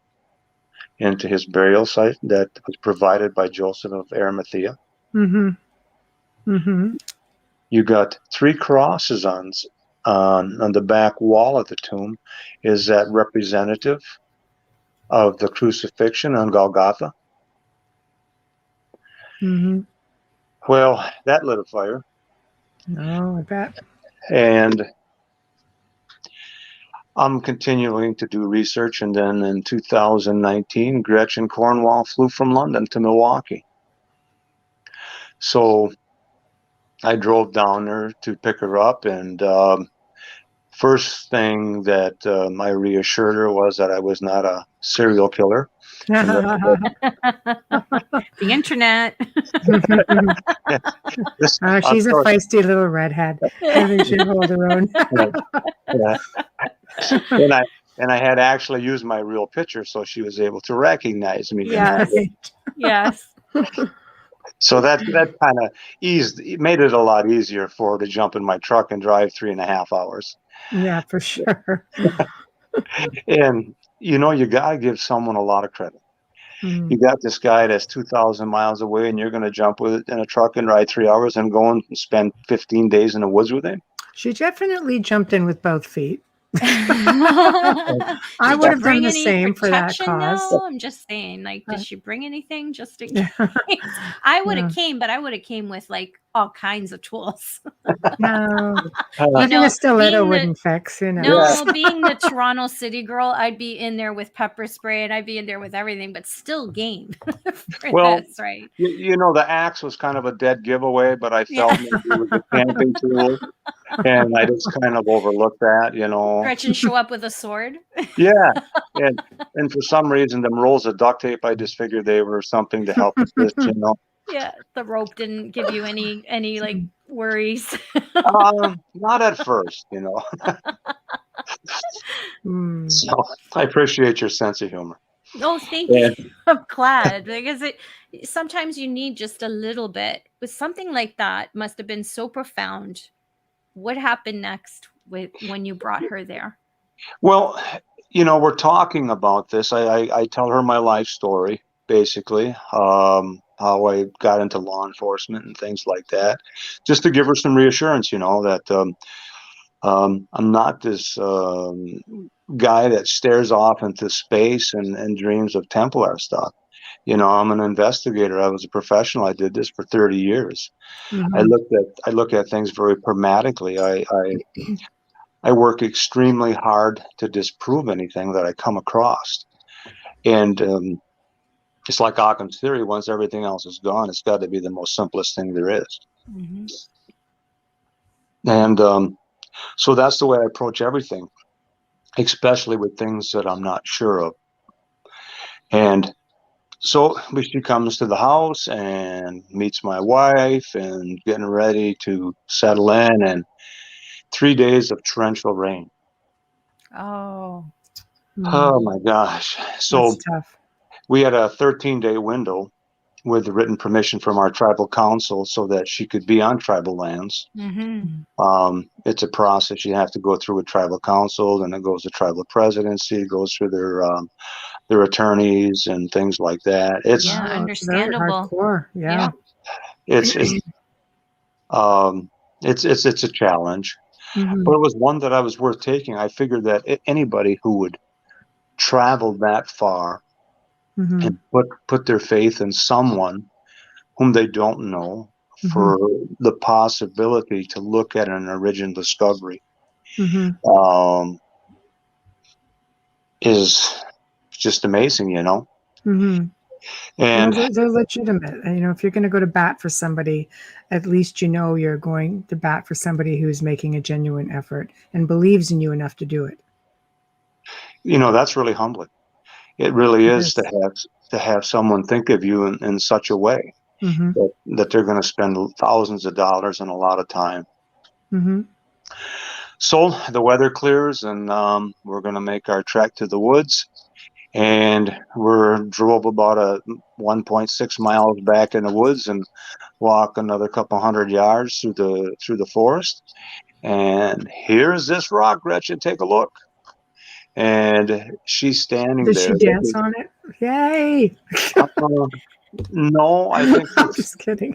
S3: into his burial site that was provided by Joseph of Arimathea? You got 3 crosses on the back wall of the tomb. Is that representative of the crucifixion on Golgotha? Well, that lit a fire.
S1: Oh, I bet.
S3: And I'm continuing to do research, and then in 2019, Gretchen Cornwall flew from London to Milwaukee. So I drove down there to pick her up, and first thing that I reassured her was that I was not a serial killer.
S2: The internet.
S1: She's a feisty little redhead. I think she'll hold her own.
S3: Yeah. And I had actually used my real picture, so she was able to recognize me.
S2: Yes. Yes.
S3: So that kind of made it a lot easier for her to jump in my truck and drive 3.5 hours.
S1: Yeah, for sure.
S3: And you got to give someone a lot of credit. You got this guy that's 2,000 miles away, and you're going to jump with it in a truck and ride 3 hours and go and spend 15 days in the woods with him?
S1: She definitely jumped in with both feet. I would have done the same for that cause.
S2: No, I'm just saying, did she bring anything just in case? I would have came, but I would have came with all kinds of tools.
S1: No,
S3: Uh,
S1: even a stiletto
S2: being the-
S1: wouldn't fix, you know.
S2: No, being the Toronto City girl, I'd be in there with pepper spray and I'd be in there with everything, but still game for
S3: Well,
S2: this, right?
S3: you know, the axe was kind of a dead giveaway, but I felt maybe it was a camping tool, and I just kind of overlooked that, you know.
S2: Gretchen show up with a sword.
S3: Yeah, and for some reason, them rolls of duct tape, I just figured they were something to help assist, you know.
S2: Yeah, the rope didn't give you any like worries.
S3: Not at first, you know.
S1: Mm.
S3: So I appreciate your sense of humor.
S2: Oh, thank
S3: Yeah.
S2: you. I'm glad because sometimes you need just a little bit. With something like that, must have been so profound. What happened next when you brought her there?
S3: Well, you know, we're talking about this. I tell her my life story, basically, how I got into law enforcement and things like that, just to give her some reassurance, you know, that I'm not this guy that stares off into space and dreams of Templar stuff. You know, I'm an investigator. I was a professional. I did this for 30 years.
S1: Mhm.
S3: I look at things very pragmatically. I work extremely hard to disprove anything that I come across. And it's like Occam's theory, once everything else is gone, it's got to be the most simplest thing there is.
S2: Mm-hmm.
S3: And so that's the way I approach everything, especially with things that I'm not sure of. And so she comes to the house and meets my wife and getting ready to settle in, and 3 days of torrential rain.
S2: Oh.
S3: Oh my gosh. So
S1: That's tough.
S3: we had a 13-day window with written permission from our tribal council so that she could be on tribal lands.
S2: Mm-hmm.
S3: It's a process. You have to go through a tribal council, then it goes to tribal presidency, it goes through their attorneys and things like that. It's
S2: Yeah,
S1: Wow, it's very
S2: understandable.
S1: hardcore. Yeah.
S3: it's it's a challenge,
S1: Mhm.
S3: but it was one that I was worth taking. I figured that anybody who would travel that far
S1: Mhm.
S3: and put their faith in someone whom they don't know for the possibility to look at an original discovery
S1: Mhm.
S3: is just amazing, you know.
S1: Mhm.
S3: And
S1: They're legitimate. And, you know, if you're going to go to bat for somebody, at least you know you're going to bat for somebody who's making a genuine effort and believes in you enough to do it.
S3: you know, that's really humbling. It really
S1: It
S3: is
S1: is.
S3: to have someone think of you in such a way
S1: Mhm.
S3: that they're going to spend thousands of dollars and a lot of time.
S1: Mhm.
S3: So the weather clears, and we're going to make our trek to the woods. And we drove about a 1.6 miles back in the woods and walk another couple hundred yards through the forest. And here's this rock, Gretchen. Take a look. And she's standing
S1: Did
S3: there.
S1: she dance on it? Yay!
S3: Uh, no, I think
S1: I'm just kidding.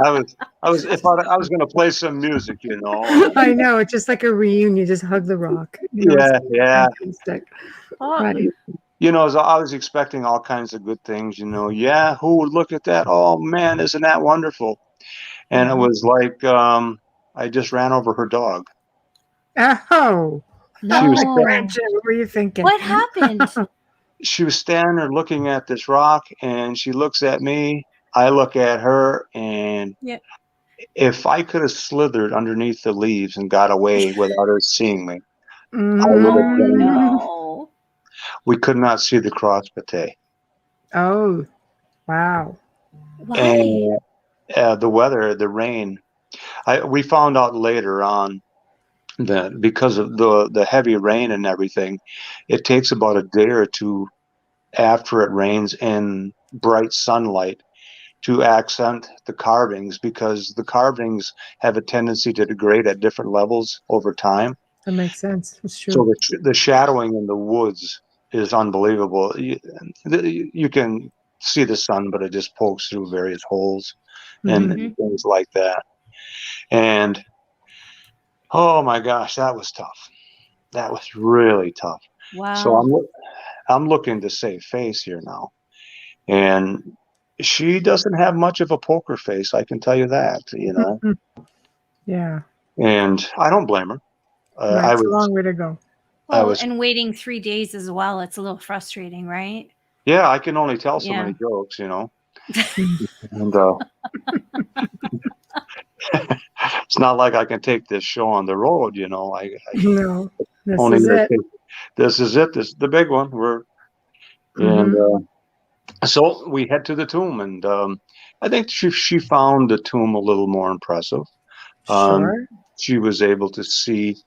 S3: I was if I was going to play some music, you know.
S1: I know. It's just like a reunion. Just hug the rock. You know,
S3: Yeah.
S1: stick.
S2: Oh,
S1: Right.
S3: You know, I was expecting all kinds of good things, you know. Yeah, who would look at that? Oh man, isn't that wonderful? And it was like I just ran over her dog.
S1: Oh.
S3: She was
S2: no.
S1: Gretchen, what were you thinking?
S2: What happened?
S3: she was standing there looking at this rock, and she looks at me. I look at her, and
S2: Yeah.
S3: if I could have slithered underneath the leaves and got away without her seeing me, I would have
S2: Oh
S3: done that.
S2: no.
S3: We could not see the cross pate.
S1: Oh, wow.
S2: Why?
S3: And the weather, the rain. We found out later on that because of the heavy rain and everything, it takes about a day or two after it rains in bright sunlight to accent the carvings, because the carvings have a tendency to degrade at different levels over time.
S1: That makes sense. It's true.
S3: So the shadowing in the woods is unbelievable. You can see the sun, but it just pokes through various holes and things like that. And oh my gosh, that was tough. That was really tough.
S2: Wow.
S3: So I'm looking to save face here now, and She doesn't have much of a poker face, I can tell you that,
S1: Yeah.
S3: And I don't blame her.
S1: Right. It's a long way to go.
S2: Well,
S3: was,
S2: and waiting 3 days as well, it's a little frustrating, right?
S3: yeah, I can only tell so
S2: Yeah.
S3: many jokes, and it's not like I can take this show on the road, I
S1: No, this
S3: only
S1: is
S3: gonna
S1: it.
S3: this is it. This is the big one. And so we head to the tomb, and I think she found the tomb a little more impressive.
S1: Sure.
S3: She was able to see.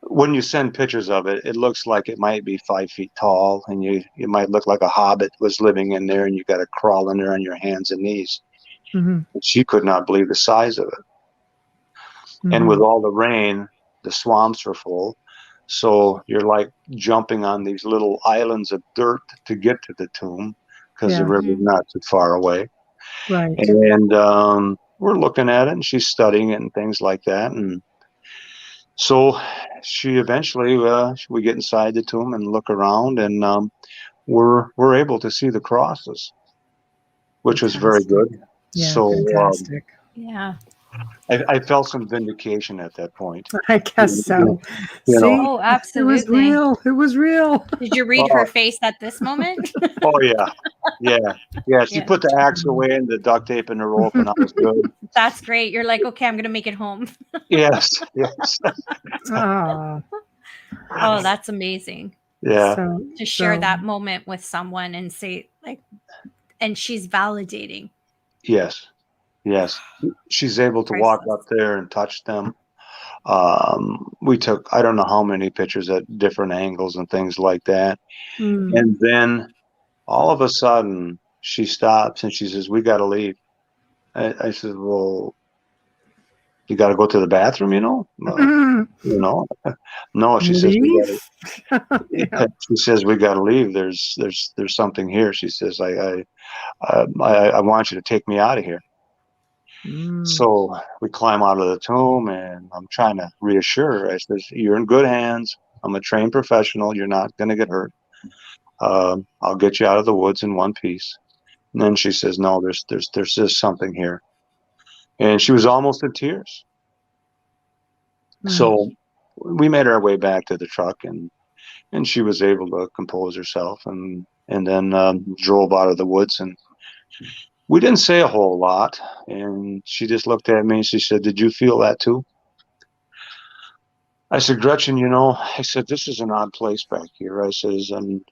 S3: When you send pictures of it, it looks like it might be 5 feet tall, and it might look like a hobbit was living in there, and you got to crawl in there on your hands and knees.
S1: Mm-hmm.
S3: And she could not believe the size of it.
S1: Mm-hmm.
S3: And with all the rain, the swamps are full. So you're like jumping on these little islands of dirt to get to the tomb because the river's not too far away.
S1: Right.
S3: And we're looking at it, and she's studying it and things like that. And so she eventually, we get inside the tomb and look around, and we're able to see the crosses, which was very good.
S1: Yeah,
S3: so
S1: fantastic.
S2: Yeah.
S3: I felt some vindication at that point.
S1: I guess so.
S3: You know.
S2: Oh, absolutely.
S1: It was real. It was real.
S2: Did you read her face at this moment?
S3: Oh, yeah. She put the axe away and the duct tape and the rope, and I was good.
S2: That's great. You're like, okay, I'm going to make it home.
S3: Yes.
S1: Oh,
S2: that's amazing.
S3: Yeah.
S1: So,
S2: To share that moment with someone and say, like, and she's validating.
S3: Yes. She's able to walk up there and touch them. We took, I don't know how many pictures at different angles and things like that. And then all of a sudden she stops and she says, "We got to leave." I said, "Well, you got to go to the bathroom, No, she says, "We gotta, she says, "We got to leave. There's something here." She says, I want you to take me out of here." So we climb out of the tomb, and I'm trying to reassure her. I says, "You're in good hands. I'm a trained professional. You're not going to get hurt. I'll get you out of the woods in one piece." And then she says, "No, there's just something here." And she was almost in tears. So we made our way back to the truck, and she was able to compose herself, and then drove out of the woods. And we didn't say a whole lot, and she just looked at me and she said, "Did you feel that too?" I said, "Gretchen, I said, this is an odd place back here." I says, and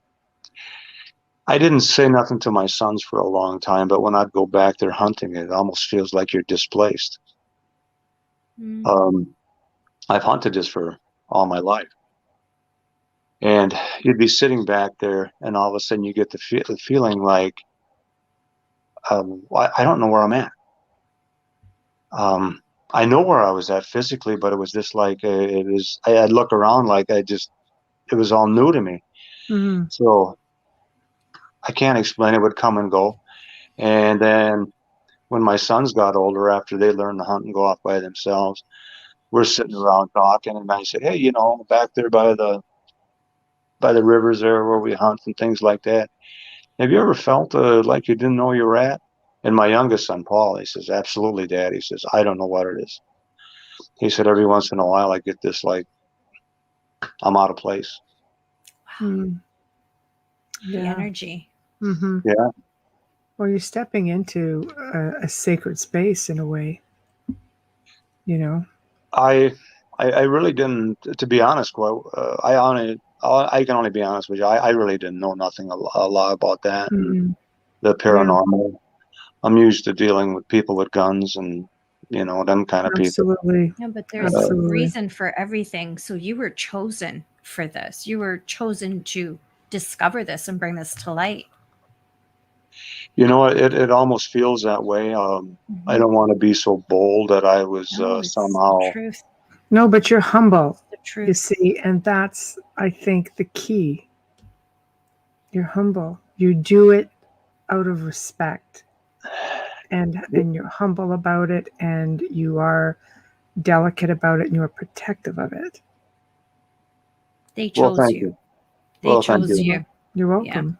S3: I didn't say nothing to my sons for a long time, but when I'd go back there hunting, it almost feels like you're displaced. I've hunted this for all my life. And you'd be sitting back there, and all of a sudden you get the feeling like, I don't know where I'm at. I know where I was at physically, but it was just like, I'd look around like it was all new to me. So I can't explain it. It would come and go. And then when my sons got older, after they learned to hunt and go off by themselves, we're sitting around talking, and I said, "Hey, back there by the rivers there where we hunt and things like that, have you ever felt like you didn't know you were at?" And my youngest son, Paul, he says, "Absolutely, Dad." He says, "I don't know what it is." He said, "Every once in a while I get this, like, I'm out of place."
S2: The energy.
S3: Yeah.
S1: Well, you're stepping into a sacred space in a way,
S3: I really didn't, to be honest. Well, I can only be honest with you. I really didn't know nothing a lot about that, the paranormal. Yeah. I'm used to dealing with people with guns and them kind of people.
S2: Yeah, but there's a reason for everything. So you were chosen for this. You were chosen to discover this and bring this to light.
S3: It almost feels that way. I don't want to be so bold that I was somehow.
S2: Truth.
S1: No, but you're humble.
S2: The truth.
S1: You see, and that's, I think, the key. You're humble. You do it out of respect, and you're humble about it, and you are delicate about it, and you're protective of it.
S2: They chose you. They chose you.
S1: You're welcome.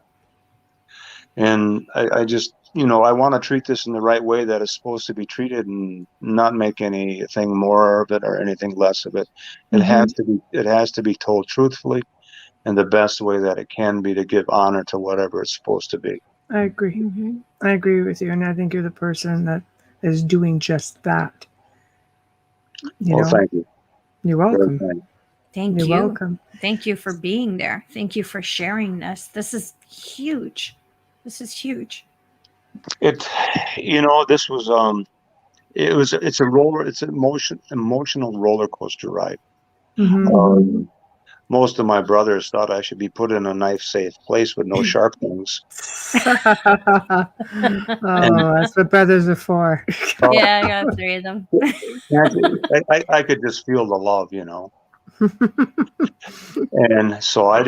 S3: And I just, I want to treat this in the right way that it's supposed to be treated, and not make anything more of it or anything less of it. It has to be told truthfully, and the best way that it can be, to give honor to whatever it's supposed to be.
S1: I agree. I agree with you, and I think you're the person that is doing just that.
S3: Thank you.
S1: You're welcome.
S2: Thank
S1: You're
S2: you.
S1: welcome.
S2: Thank you for being there. Thank you for sharing this. This is huge. This is huge.
S3: This was it's an emotional roller coaster ride. Most of my brothers thought I should be put in a knife safe place with no sharp things.
S1: That's what brothers are for.
S2: Yeah, I got 3 of them.
S3: I could just feel the love, and so I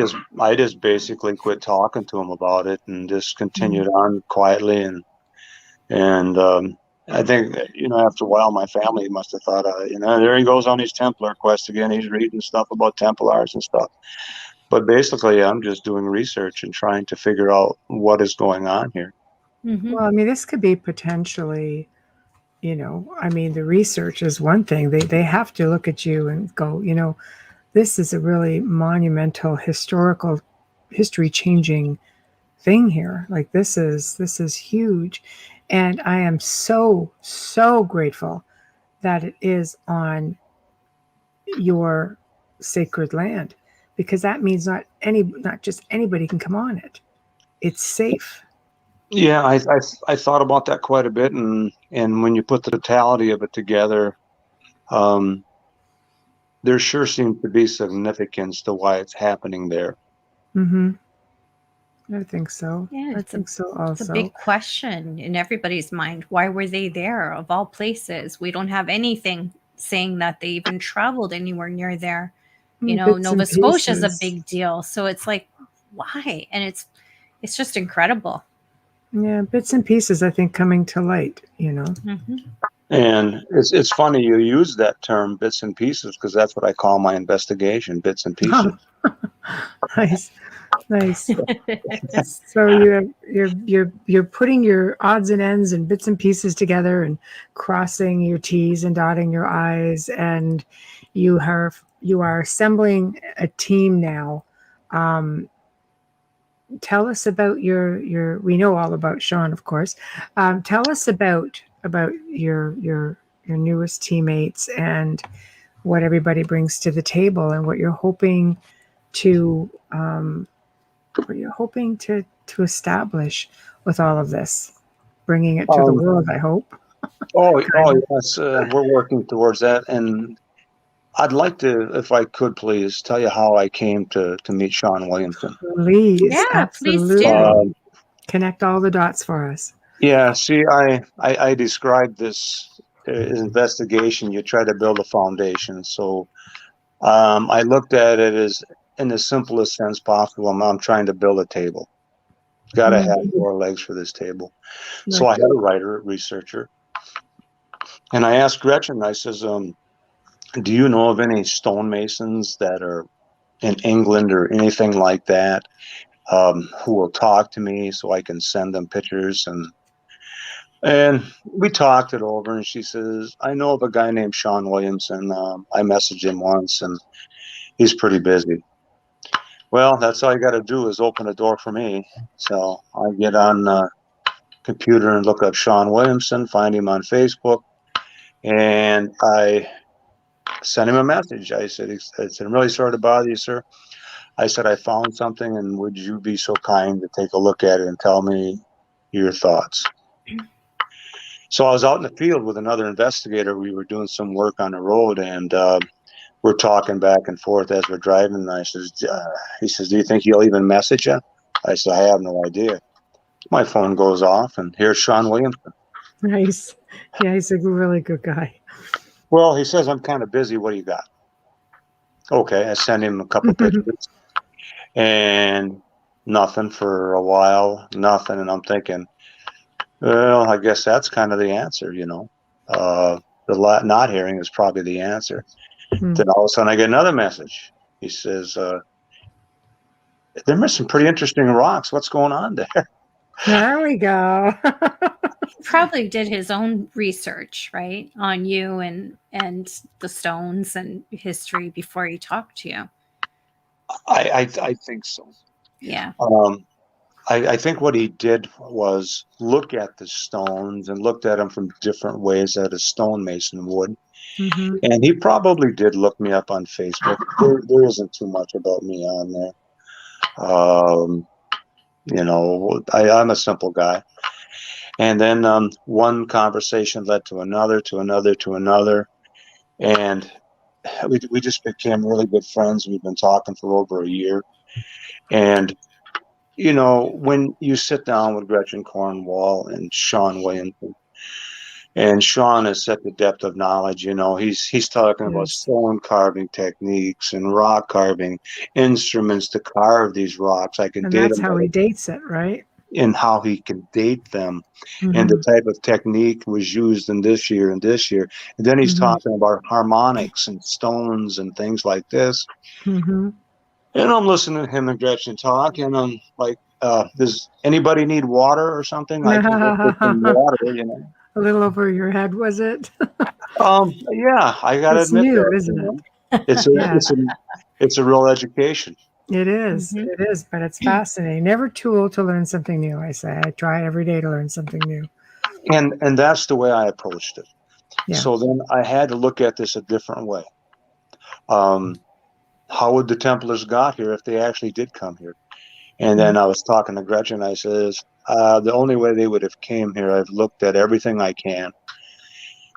S3: just basically quit talking to him about it and just continued on quietly, and I think after a while my family must have thought, there he goes on his Templar quest again. He's reading stuff about Templars and stuff. But basically, I'm just doing research and trying to figure out what is going on here.
S1: Well, I mean, this could be potentially, the research is one thing. They have to look at you and go, this is a really monumental history-changing thing here. Like this is huge. And I am so, so grateful that it is on your sacred land, because that means not just anybody can come on it. It's safe.
S3: Yeah, I thought about that quite a bit, and when you put the totality of it together, there sure seems to be significance to why it's happening there.
S1: I think so.
S2: Yeah,
S1: I think so also.
S2: It's a big question in everybody's mind. Why were they there, of all places? We don't have anything saying that they even traveled anywhere near there. Nova Scotia is a big deal. So it's like, why? And it's just incredible.
S1: Yeah, bits and pieces, I think, coming to light,
S3: And it's funny you use that term, bits and pieces, because that's what I call my investigation, bits and pieces.
S1: Nice. So you're putting your odds and ends and bits and pieces together and crossing your T's and dotting your I's, and you are assembling a team now. Tell us about your we know all about Sean, of course. Tell us about your newest teammates and what everybody brings to the table, and what you're hoping to establish with all of this, bringing it to the world, I hope.
S3: Yes, we're working towards that, and I'd like to, if I could, please tell you how I came to meet Sean Williamson.
S1: Please,
S2: yeah,
S1: absolutely.
S2: Please do.
S1: Connect all the dots for us.
S3: Yeah, see, I described this investigation. You try to build a foundation, so I looked at it as, in the simplest sense possible, I'm trying to build a table. Got to have 4 legs for this table. So I had a writer, a researcher, and I asked Gretchen, I says, do you know of any stonemasons that are in England or anything like that, who will talk to me so I can send them pictures? And we talked it over, and she says, I know of a guy named Sean Williamson. I messaged him once, and he's pretty busy. Well, that's all you got to do is open a door for me. So I get on the computer and look up Sean Williamson, find him on Facebook, and I sent him a message. I said, I'm really sorry to bother you, sir. I said, I found something, and would you be so kind to take a look at it and tell me your thoughts? So I was out in the field with another investigator. We were doing some work on the road, and we're talking back and forth as we're driving. And he says, do you think he'll even message you? I said, I have no idea. My phone goes off, and here's Sean Williamson.
S1: Nice. Yeah, he's a really good guy.
S3: Well, he says, I'm kind of busy. What do you got? Okay, I sent him a couple pictures, and nothing for a while, nothing. And I'm thinking, well, I guess that's kind of the answer, The not hearing is probably the answer. Then all of a sudden I get another message. He says, they're missing pretty interesting rocks. What's going on there?
S1: There we go.
S2: He probably did his own research, right, on you and the stones and history before he talked to you.
S3: I think so.
S2: Yeah.
S3: I think what he did was look at the stones and looked at them from different ways that a stonemason would.
S1: Mm-hmm.
S3: And he probably did look me up on Facebook. There isn't too much about me on there. I'm a simple guy. And then one conversation led to another, to another, to another. And we just became really good friends. We've been talking for over a year. And, when you sit down with Gretchen Cornwall and Sean Williamson, and Sean is such a depth of knowledge, he's talking about
S1: Yes.
S3: stone carving techniques and rock carving instruments to carve these rocks. I can
S1: And
S3: date
S1: that's
S3: them
S1: how he dates it, right?
S3: in how he can date them.
S1: Mm-hmm.
S3: And the type of technique was used in this year and this year. And then he's
S1: Mm-hmm.
S3: talking about harmonics and stones and things like this.
S1: Mm-hmm.
S3: And I'm listening to him and Gretchen talk, and I'm like, does anybody need water or something? I can go get some water,
S1: A little over your head, was it?
S3: Yeah, I gotta
S1: It's
S3: admit
S1: new,
S3: that.
S1: isn't it?
S3: It's a real education.
S1: It is.
S2: Mhm.
S1: It is, but it's fascinating. Never too old to learn something new, I say. I try every day to learn something new.
S3: And that's the way I approached it.
S1: Yeah.
S3: So then I had to look at this a different way. How would the Templars got here if they actually did come here? And then I was talking to Gretchen. I says, the only way they would have came here, I've looked at everything I can.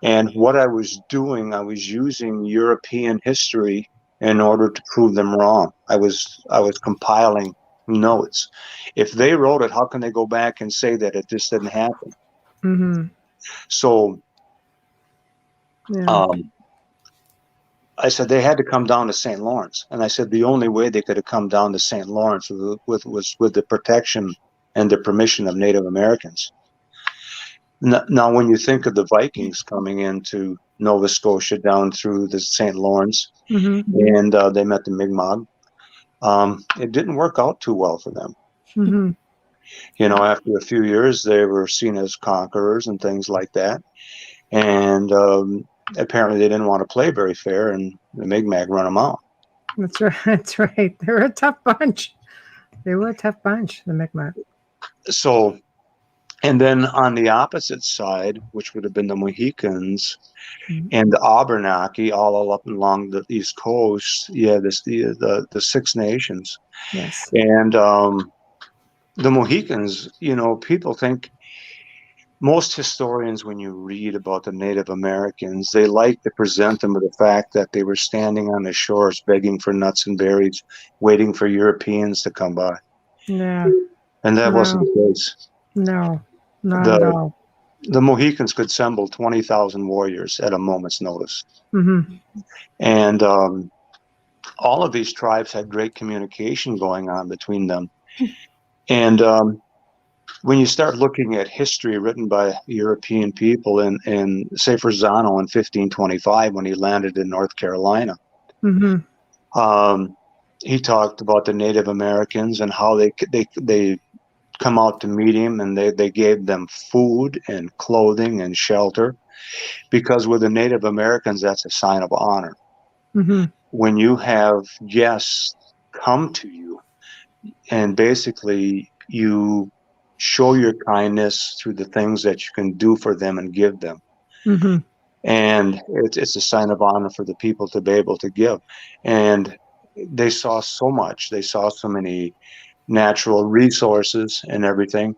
S3: And what I was doing, I was using European history in order to prove them wrong. I was compiling notes. If they wrote it, how can they go back and say that it just didn't happen?
S1: Mm-hmm.
S3: So
S1: Yeah.
S3: I said they had to come down to St. Lawrence. And I said the only way they could have come down to St. Lawrence was with the protection and the permission of Native Americans. Now, when you think of the Vikings coming into Nova Scotia down through the St. Lawrence,
S1: Mm-hmm.
S3: and they met the Mi'kmaq, it didn't work out too well for them.
S1: Mm-hmm.
S3: After a few years, they were seen as conquerors and things like that. And apparently they didn't want to play very fair, and the Mi'kmaq run them out.
S1: That's right. That's right. They were a tough bunch. They were a tough bunch, the Mi'kmaq.
S3: So, and then on the opposite side, which would have been the Mohicans and the Abenaki, all up along the East Coast, the Six Nations.
S1: Yes.
S3: And the Mohicans, people think, most historians, when you read about the Native Americans, they like to present them with the fact that they were standing on the shores begging for nuts and berries, waiting for Europeans to come by.
S1: Yeah.
S3: And that wasn't the case.
S1: No, not at all.
S3: The Mohicans could assemble 20,000 warriors at a moment's notice.
S1: Mm-hmm.
S3: And all of these tribes had great communication going on between them. And when you start looking at history written by European people in say, Pisano in 1525, when he landed in North Carolina, he talked about the Native Americans and how they come out to meet him, and they gave them food and clothing and shelter, because with the Native Americans, that's a sign of honor.
S1: Mm-hmm.
S3: When you have guests come to you, and basically you show your kindness through the things that you can do for them and give them.
S1: Mm-hmm.
S3: And it's a sign of honor for the people to be able to give. And they saw so much. They saw so many natural resources and everything.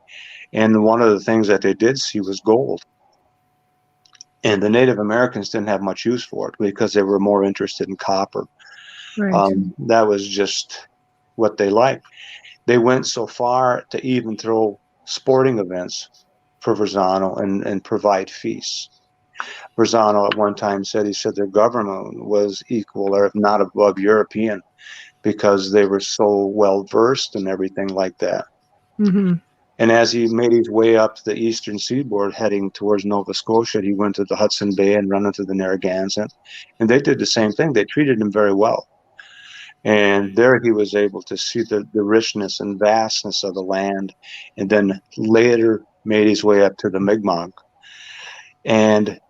S3: And one of the things that they did see was gold. And the Native Americans didn't have much use for it because they were more interested in copper.
S1: Right.
S3: That was just what they liked. They went so far to even throw sporting events for Pisano and provide feasts. Pisano at one time said their government was equal, or if not above, European, because they were so well versed and everything like that.
S1: Mm-hmm.
S3: And as he made his way up to the eastern seaboard, heading towards Nova Scotia, he went to the Hudson Bay and run into the Narragansett, and they did the same thing. They treated him very well. And there he was able to see the richness and vastness of the land, and then later made his way up to the Mi'kmaq. And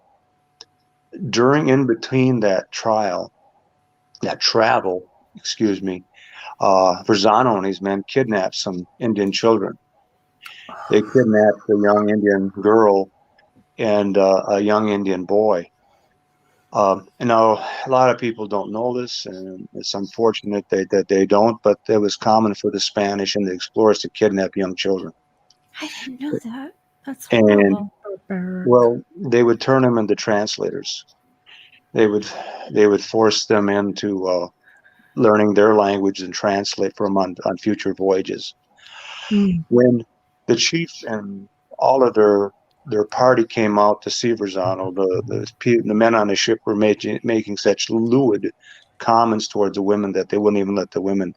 S3: in between that travel, Pisano and his men kidnapped some Indian children. They kidnapped a young Indian girl and a young Indian boy. Now, a lot of people don't know this, and it's unfortunate that they don't, but it was common for the Spanish and the explorers to kidnap young children.
S2: I didn't know that. That's
S3: And,
S2: horrible.
S3: well, they would turn them into translators. They would force them into learning their language and translate for them on future voyages.
S1: Mm.
S3: When the chiefs and all of their party came out to see Pisano, the men on the ship were making such lewd comments towards the women that they wouldn't even let the women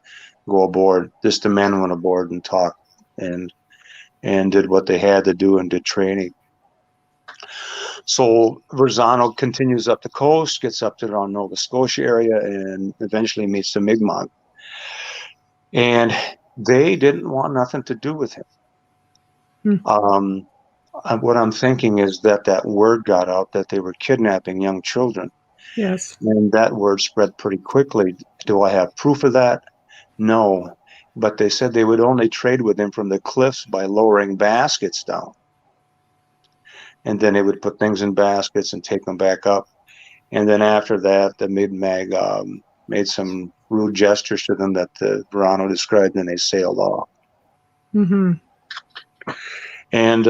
S3: go aboard. Just the men went aboard and talked and did what they had to do and did training. So Pisano continues up the coast, gets up to around Nova Scotia area, and eventually meets the Mi'kmaq. And they didn't want nothing to do with him. What I'm thinking is that word got out that they were kidnapping young children.
S1: Yes.
S3: And that word spread pretty quickly. Do I have proof of that? No. But they said they would only trade with him from the cliffs by lowering baskets down. And then they would put things in baskets and take them back up. And then after that, the Mi'kmaq made some rude gestures to them that Pisano described, and they sailed off.
S1: Mm-hmm.
S3: And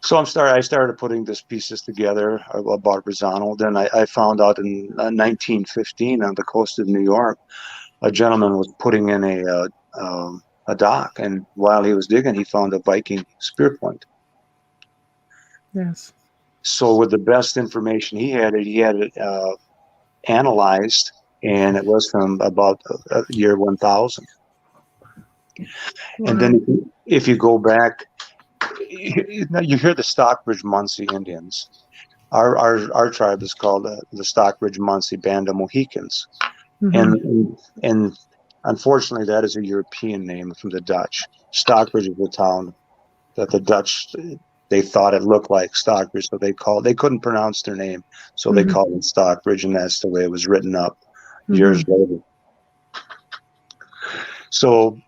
S3: so I started putting these pieces together about Pisano. Then I found out in 1915 on the coast of New York, a gentleman was putting in a dock, and while he was digging, he found a Viking spear point.
S1: Yes.
S3: So with the best information he had it analyzed, and it was from about year 1000.
S1: Wow.
S3: And then if you go back, you hear the Stockbridge-Munsee Indians. Our tribe is called the Stockbridge-Munsee Band of Mohicans.
S1: Mm-hmm.
S3: And unfortunately, that is a European name from the Dutch. Stockbridge is a town that the Dutch, they thought it looked like Stockbridge, so they couldn't pronounce their name, so they called it Stockbridge, and that's the way it was written up years later. So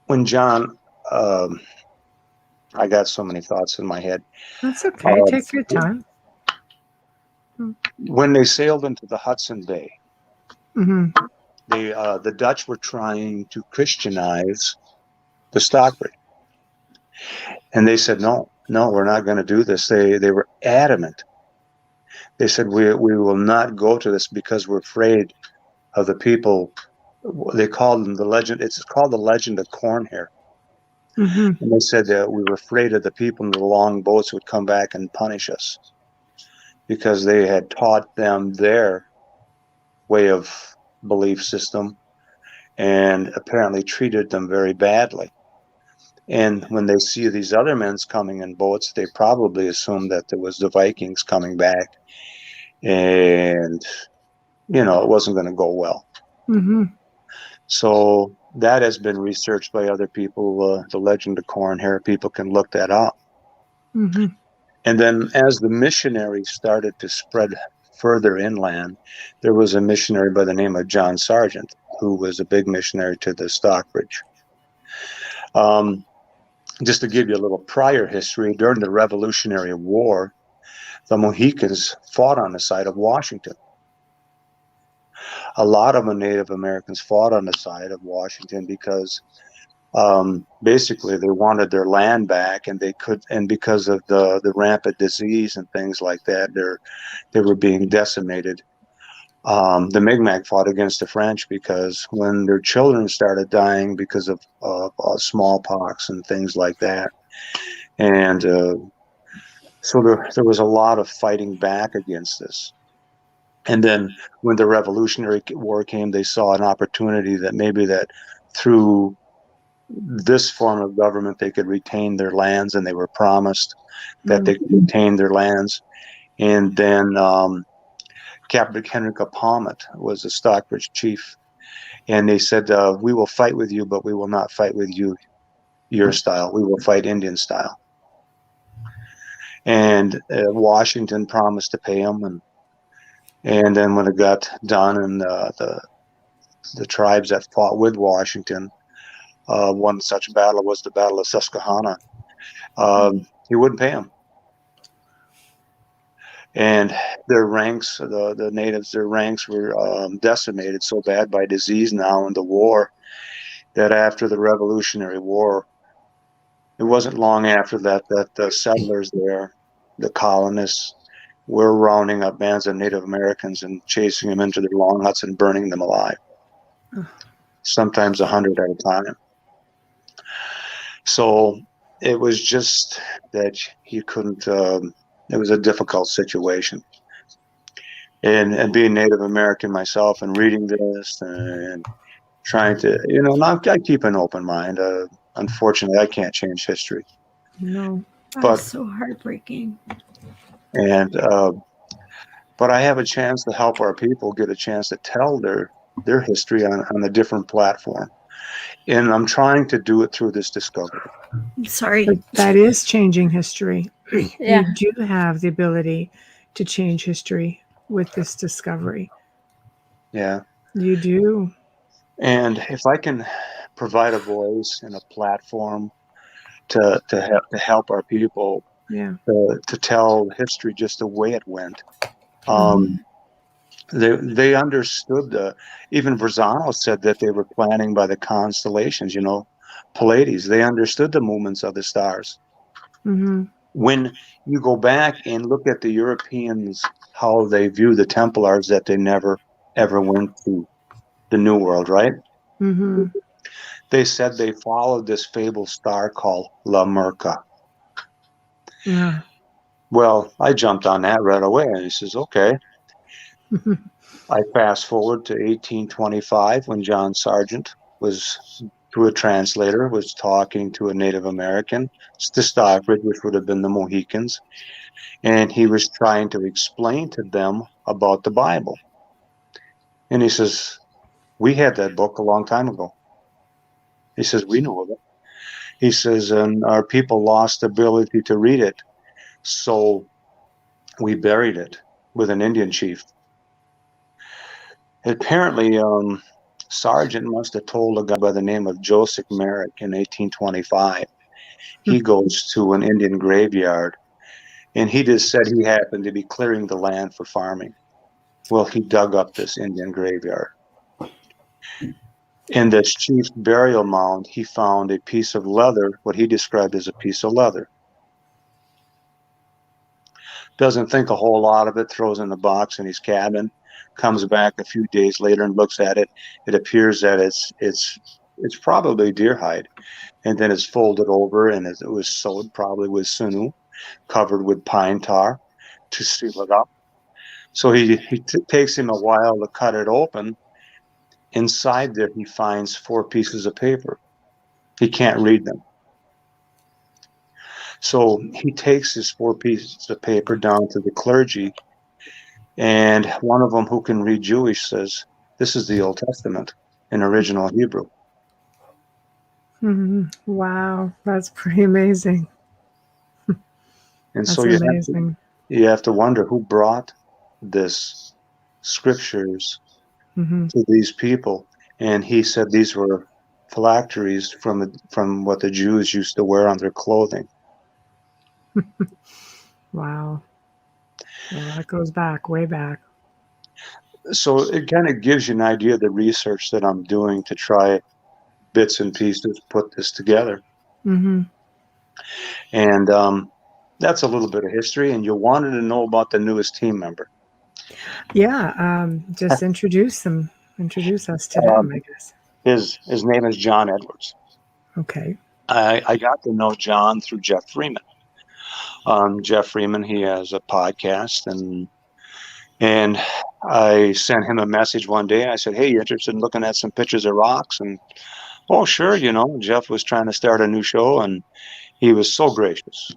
S3: when John, I got so many thoughts in my head.
S1: That's okay. Take your time.
S3: When they sailed into the Hudson Bay,
S1: Mm-hmm.
S3: the Dutch were trying to Christianize the Stockbridge, and they said, no, we're not going to do this. They were adamant. They said, we will not go to this because we're afraid of the people. They called them the legend. It's called the legend of Cornhair.
S1: Mm-hmm.
S3: And they said that we were afraid of the people in the long boats would come back and punish us because they had taught them their way of belief system and apparently treated them very badly. And when they see these other men coming in boats, they probably assumed that there was the Vikings coming back, and it wasn't going to go well.
S1: Mm-hmm.
S3: So that has been researched by other people. The legend of Cornhair, people can look that up.
S1: Mm-hmm.
S3: And then as the missionaries started to spread further inland, there was a missionary by the name of John Sargent, who was a big missionary to the Stockbridge. Just to give you a little prior history, during the Revolutionary War, the Mohicans fought on the side of Washington. A lot of the Native Americans fought on the side of Washington because basically they wanted their land back, and because of the rampant disease and things like that, they were being decimated. The Mi'kmaq fought against the French because when their children started dying because of smallpox and things like that, and so there was a lot of fighting back against this. And then when the Revolutionary War came, they saw an opportunity that maybe that through this form of government they could retain their lands, and they were promised that they could retain their lands. And then Captain Henry Palmet was the Stockbridge chief. And they said, we will fight with you, but we will not fight with you your style. We will fight Indian style. And Washington promised to pay him. And then when it got done, and the tribes that fought with Washington, one such battle was the Battle of Susquehanna. He wouldn't pay them. And their ranks, the natives, their ranks were decimated so bad by disease now in the war that after the Revolutionary War, it wasn't long after that the settlers there, the colonists, were rounding up bands of Native Americans and chasing them into their long huts and burning them alive, sometimes 100 at a time. So it was just that you couldn't, it was a difficult situation. And being Native American myself and reading this and trying to, I keep an open mind. Unfortunately, I can't change history.
S1: No,
S2: that's so heartbreaking.
S3: And but I have a chance to help our people get a chance to tell their history on a different platform. And I'm trying to do it through this discovery.
S2: I'm sorry.
S1: But that is changing history.
S2: Yeah.
S1: You do have the ability to change history with this discovery.
S3: Yeah.
S1: You do.
S3: And if I can provide a voice and a platform to help our people, to tell history just the way it went, they understood. Even Pisano said that they were planning by the constellations, Pleiades. They understood the movements of the stars.
S1: Mm-hmm.
S3: When you go back and look at the Europeans, how they view the Templars, that they never ever went to the New World, right?
S1: Mm-hmm.
S3: They said they followed this fabled star called La Merca.
S1: Yeah.
S3: Well, I jumped on that right away, and he says, okay. I fast forward to 1825 when John Sargent was, through a translator, was talking to a Native American, the Stockbridge, which would have been the Mohicans, and he was trying to explain to them about the Bible. And he says, we had that book a long time ago. He says, we know of it. He says, and our people lost the ability to read it, so we buried it with an Indian chief. Apparently, Sargent must have told a guy by the name of Joseph Merrick in 1825. He goes to an Indian graveyard, and he just said he happened to be clearing the land for farming. Well, he dug up this Indian graveyard. In this chief's burial mound, he found a piece of leather, what he described as a piece of leather. Doesn't think a whole lot of it, throws in the box in his cabin, comes back a few days later and looks at it. It appears that it's probably deer hide, and then it's folded over, and it was sewed probably with sinew, covered with pine tar to seal it up. So he takes him a while to cut it open. Inside there, he finds 4 pieces of paper. He can't read them. So he takes his 4 pieces of paper down to the clergy, and one of them, who can read Jewish, says, this is the Old Testament in original Hebrew.
S1: Mm-hmm. Wow, that's pretty amazing.
S3: And
S1: that's
S3: so you have to wonder who brought this scriptures to these people. And he said these were phylacteries from what the Jews used to wear on their clothing.
S1: Wow. Well, that goes back, way back. So
S3: it kind of gives you an idea of the research that I'm doing to try bits and pieces, put this together.
S1: Mm-hmm.
S3: And that's a little bit of history. And you wanted to know about the newest team member.
S1: Yeah, just introduce us to them, I guess.
S3: His name is John Edwards.
S1: Okay.
S3: I got to know John through Jeff Freeman. Jeff Freeman, he has a podcast, and I sent him a message one day. I said, hey, you interested in looking at some pictures of rocks? And, oh, sure, Jeff was trying to start a new show, and he was so gracious.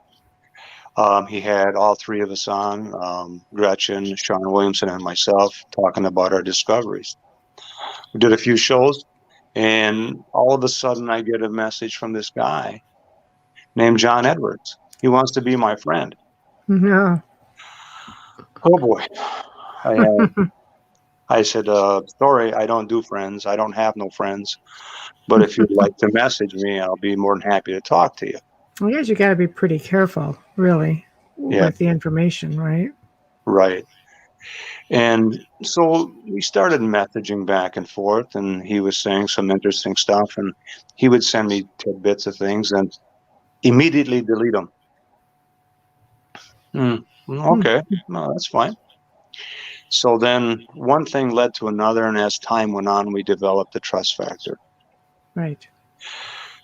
S3: He had all three of us on, Gretchen, Sean Williamson, and myself, talking about our discoveries. We did a few shows, and all of a sudden I get a message from this guy named John Edwards. He wants to be my friend.
S1: No.
S3: Oh boy. I said, sorry, I don't do friends. I don't have no friends. But if you'd like to message me, I'll be more than happy to talk to you.
S1: I guess you got to be pretty careful, really, with the information, right?
S3: Right. And so we started messaging back and forth, and he was saying some interesting stuff, and he would send me tidbits of things and immediately delete them. Okay, no, that's fine. So then one thing led to another, and as time went on, we developed the trust factor.
S1: Right.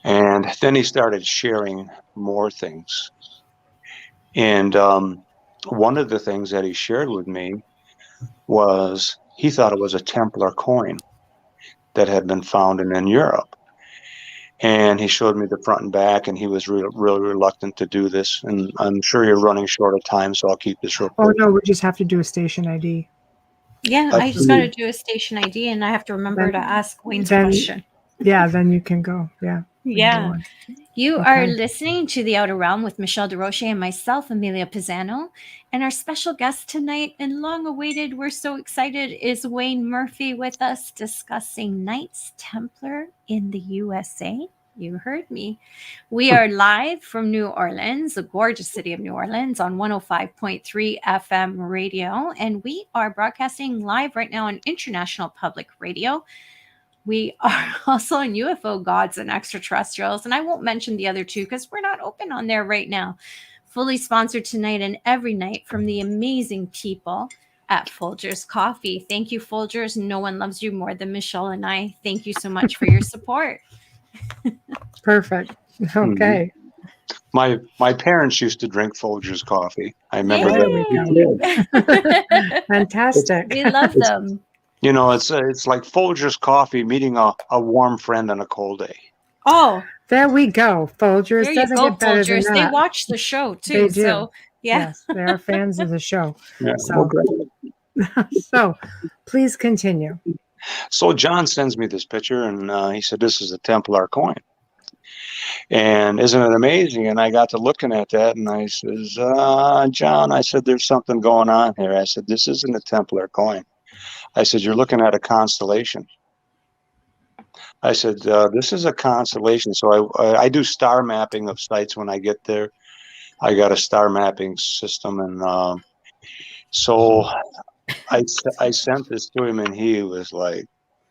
S3: And then he started sharing more things. And one of the things that he shared with me was he thought it was a Templar coin that had been found in Europe. And he showed me the front and back, and he was really reluctant to do this. And I'm sure you're running short of time, so I'll keep this real quick.
S1: Oh, no, we just have to do a station ID.
S2: Yeah, I just got to do a station ID, and I have to remember to ask Wayne's question.
S1: Yeah, then you can go. Yeah.
S2: Yeah. You are listening to The Outer Realm with Michelle Desrochers and myself, Amelia Pisano. And our special guest tonight, and long awaited, we're so excited, is Wayne Murphy with us discussing Knights Templar in the USA. You heard me. We are live from New Orleans, the gorgeous city of New Orleans, on 105.3 FM radio. And we are broadcasting live right now on International Public Radio. We are also on UFO Gods and Extraterrestrials. And I won't mention the other two because we're not open on there right now. Fully sponsored tonight and every night from the amazing people at Folgers Coffee. Thank you, Folgers. No one loves you more than Michelle and I. Thank you so much for your support.
S1: Perfect. Okay.
S3: My parents used to drink Folgers coffee. I remember
S1: that. Fantastic.
S2: We love them.
S3: You know, it's like Folgers coffee meeting a warm friend on a cold day.
S2: Oh,
S1: there we go. Folgers.
S2: There you go, Folgers. They watch the show too.
S1: They do.
S2: So yeah,
S1: yes, they are fans of the show.
S3: Yeah,
S1: so, so please continue.
S3: So John sends me this picture, and he said, "This is a Templar coin." And isn't it amazing? And I got to looking at that, and I says, John, I said, there's something going on here. I said, this isn't a Templar coin. I said, you're looking at a constellation. I said, this is a constellation. So I do star mapping of sites when I get there. I got a star mapping system. And so I sent this to him, and he was like,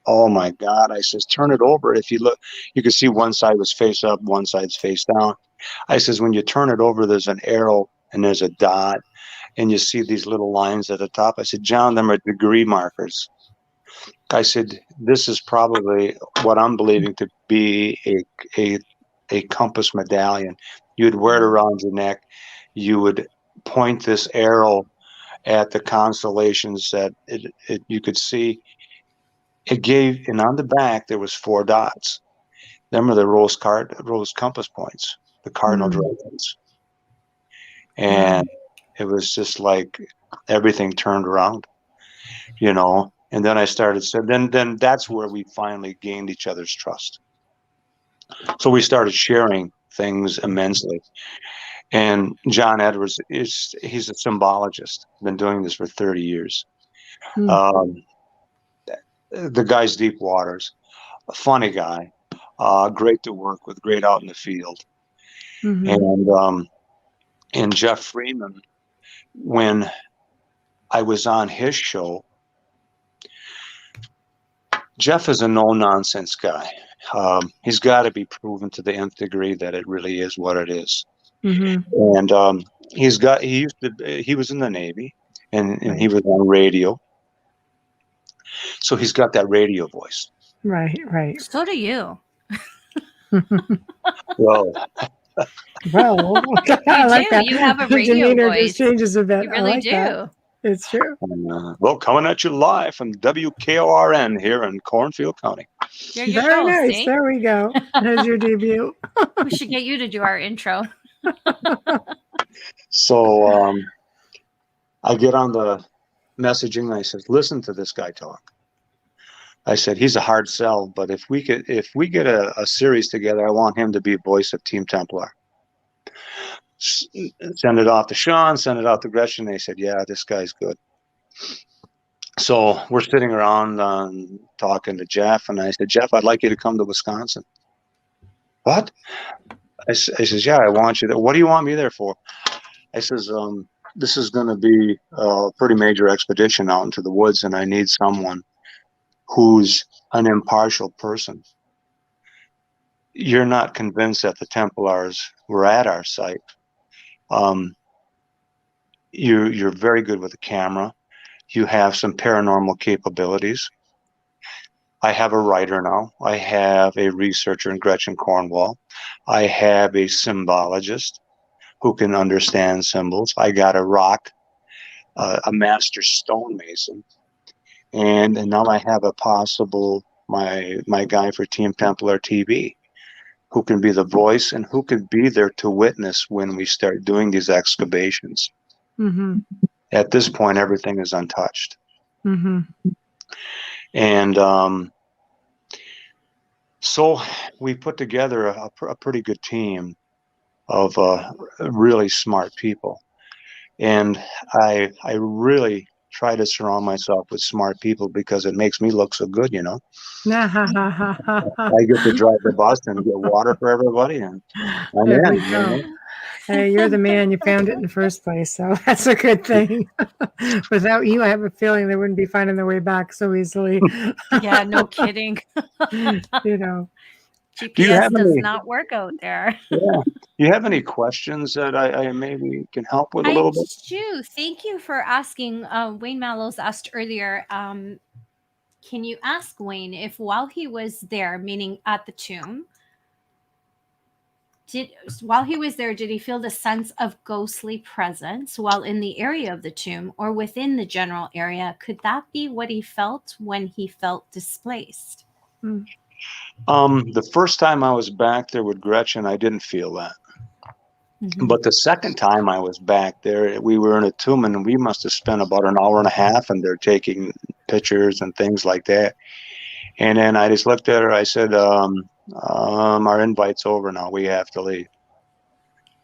S3: oh my God. I says, turn it over. If you look, you can see one side was face up, one side's face down. I says, when you turn it over, there's an arrow and there's a dot, and you see these little lines at the top. I said, John, them are degree markers. I said, this is probably what I'm believing to be a compass medallion. You'd wear it around your neck. You would point this arrow at the constellations that you could see. It gave, and on the back there was 4 dots. Them are the rose compass points, the cardinal dragons. And it was just like everything turned around, you know. And then I started saying, then that's where we finally gained each other's trust. So we started sharing things immensely. And John Edwards he's a symbologist. Been doing this for 30 years. The guy's deep waters, a funny guy, great to work with, great out in the field. And Jeff Freeman, when I was on his show, Jeff is a no-nonsense guy. He's got to be proven to the nth degree that it really is what it is. And he was in the Navy, and he was on radio. So he's got that radio voice.
S1: Right.
S2: So do you.
S3: Well,
S1: I like that.
S2: You have a radio voice.
S1: Just changes a bit.
S2: You really
S1: like
S2: do.
S1: That. It's true.
S3: Well, coming at you live from WKORN here in Cornfield County.
S1: Very nice. See? There we go. There's your debut.
S2: We should get you to do our intro.
S3: So I get on the messaging and I said, listen to this guy talk. I said, he's a hard sell, but if we get a series together, I want him to be voice of Team Templar. Send it off to Sean, send it off to Gretchen. They said, yeah, this guy's good. So we're sitting around talking to Jeff, and I said, Jeff, I'd like you to come to Wisconsin. What? I says, yeah, I want you there. What do you want me there for? I says, this is going to be a pretty major expedition out into the woods, and I need someone who's an impartial person. You're not convinced that the Templars were at our site. You're very good with the camera. You have some paranormal capabilities. I have a writer now. I have a researcher in Gretchen Cornwall. I have a symbologist who can understand symbols. I got a master stonemason. And now I have a possible, my guy for Team Templar TV, who can be the voice and who can be there to witness when we start doing these excavations.
S1: Mm-hmm.
S3: At this point, everything is untouched.
S1: Mm-hmm.
S3: And so we put together a pretty good team of really smart people. And I really try to surround myself with smart people because it makes me look so good, you know. I get to drive the bus and get water for everybody. And
S1: there we go. Hey, you're the man. You found it in the first place, so that's a good thing. Without you, I have a feeling they wouldn't be finding their way back so easily.
S2: Yeah, no kidding.
S1: You know,
S2: GPS does not work out there.
S3: Yeah. Do you have any questions that I maybe can help with a little bit?
S2: I do. Thank you for asking. Wayne Mallows asked earlier, can you ask Wayne if while he was there, meaning at the tomb, did he feel the sense of ghostly presence while in the area of the tomb or within the general area? Could that be what he felt when he felt displaced?
S3: The first time I was back there with Gretchen, I didn't feel that. Mm-hmm. But the second time I was back there, we were in a tomb and we must have spent about an hour and a half and they're taking pictures and things like that. And then I just looked at her. I said, our invite's over now. We have to leave.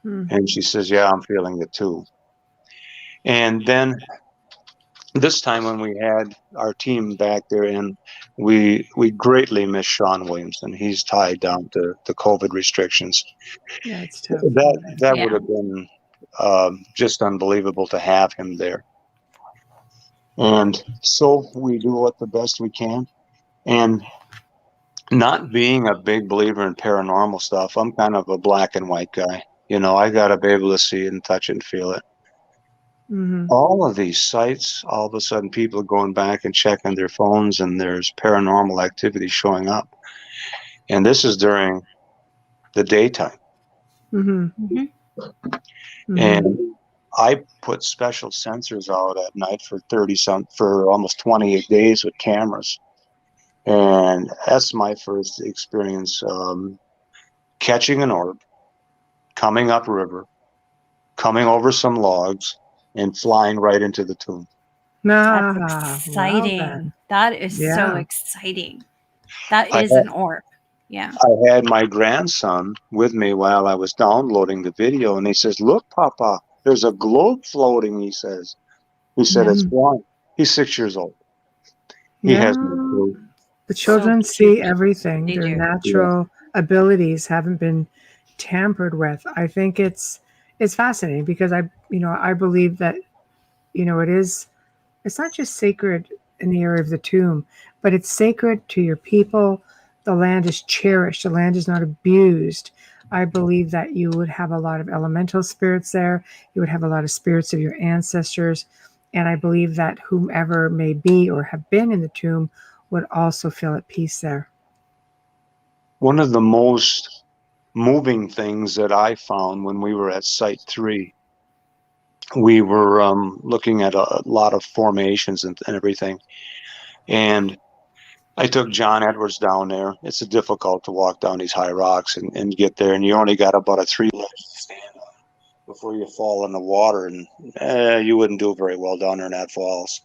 S3: And she says, yeah, I'm feeling it too. And then this time when we had our team back there, and we greatly miss Sean Williamson. He's tied down to the COVID restrictions.
S1: Yeah, it's tough.
S3: That would have been just unbelievable to have him there. And so we do it the best we can. And not being a big believer in paranormal stuff, I'm kind of a black and white guy. You know, I got to be able to see it and touch it and feel it. Mm-hmm. All of these sites, all of a sudden people are going back and checking their phones and there's paranormal activity showing up. And this is during the daytime. Mm-hmm. Mm-hmm. And I put special sensors out at night for almost 28 days with cameras. And that's my first experience catching an orb, coming upriver, coming over some logs, and flying right into the tomb.
S2: That's exciting. Well, that is so exciting. That is an orb. Yeah. I
S3: had my grandson with me while I was downloading the video, and he says, look, Papa, there's a globe floating, he says. He said, it's flying. He's 6 years old. He has no clue.
S1: The children see everything. Their natural abilities haven't been tampered with. I think it's fascinating because I believe that, it's not just sacred in the area of the tomb, but it's sacred to your people. The land is cherished. The land is not abused. I believe that you would have a lot of elemental spirits there. You would have a lot of spirits of your ancestors. And I believe that whomever may be or have been in the tomb would also feel at peace there.
S3: One of the most moving things that I found when we were at Site 3, we were looking at a lot of formations and everything. And I took John Edwards down there. It's difficult to walk down these high rocks and get there. And you only got about a 3 ledge to stand on before you fall in the water, and you wouldn't do very well down there in that falls.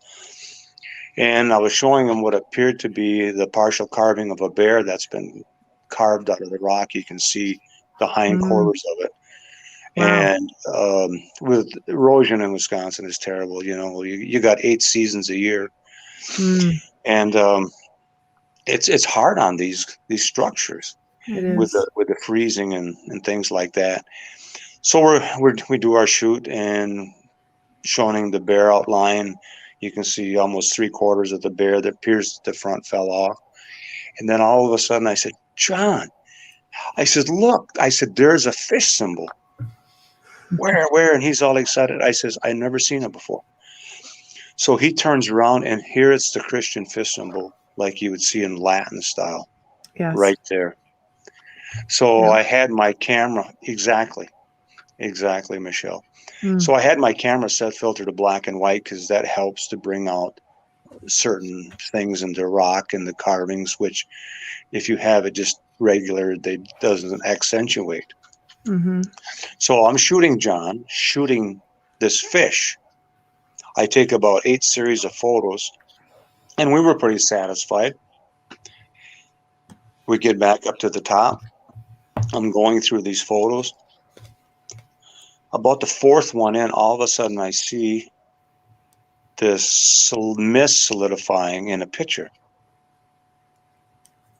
S3: And I was showing him what appeared to be the partial carving of a bear that's been carved out of the rock. You can see the hindquarters of it.
S1: Wow.
S3: And with erosion in Wisconsin is terrible. You know, you got 8 seasons a year, and it's hard on these structures with the freezing and things like that. So we do our shoot and showing the bear outline. You can see almost 3/4 of the bear that appears the front fell off. And then all of a sudden I said, John, I said, look, I said, there's a fish symbol. Where? And he's all excited. I says, I never seen it before. So he turns around, and here it's the Christian fish symbol, like you would see in Latin style, right there. So I had my camera, exactly, Michelle. So I had my camera set filter to black and white because that helps to bring out certain things in the rock and the carvings, which if you have it just regular, they doesn't accentuate. So I'm shooting John, shooting this fish. I take about 8 series of photos, and we were pretty satisfied. We get back up to the top. I'm going through these photos. About the 4th one in, all of a sudden I see this mist solidifying in a picture.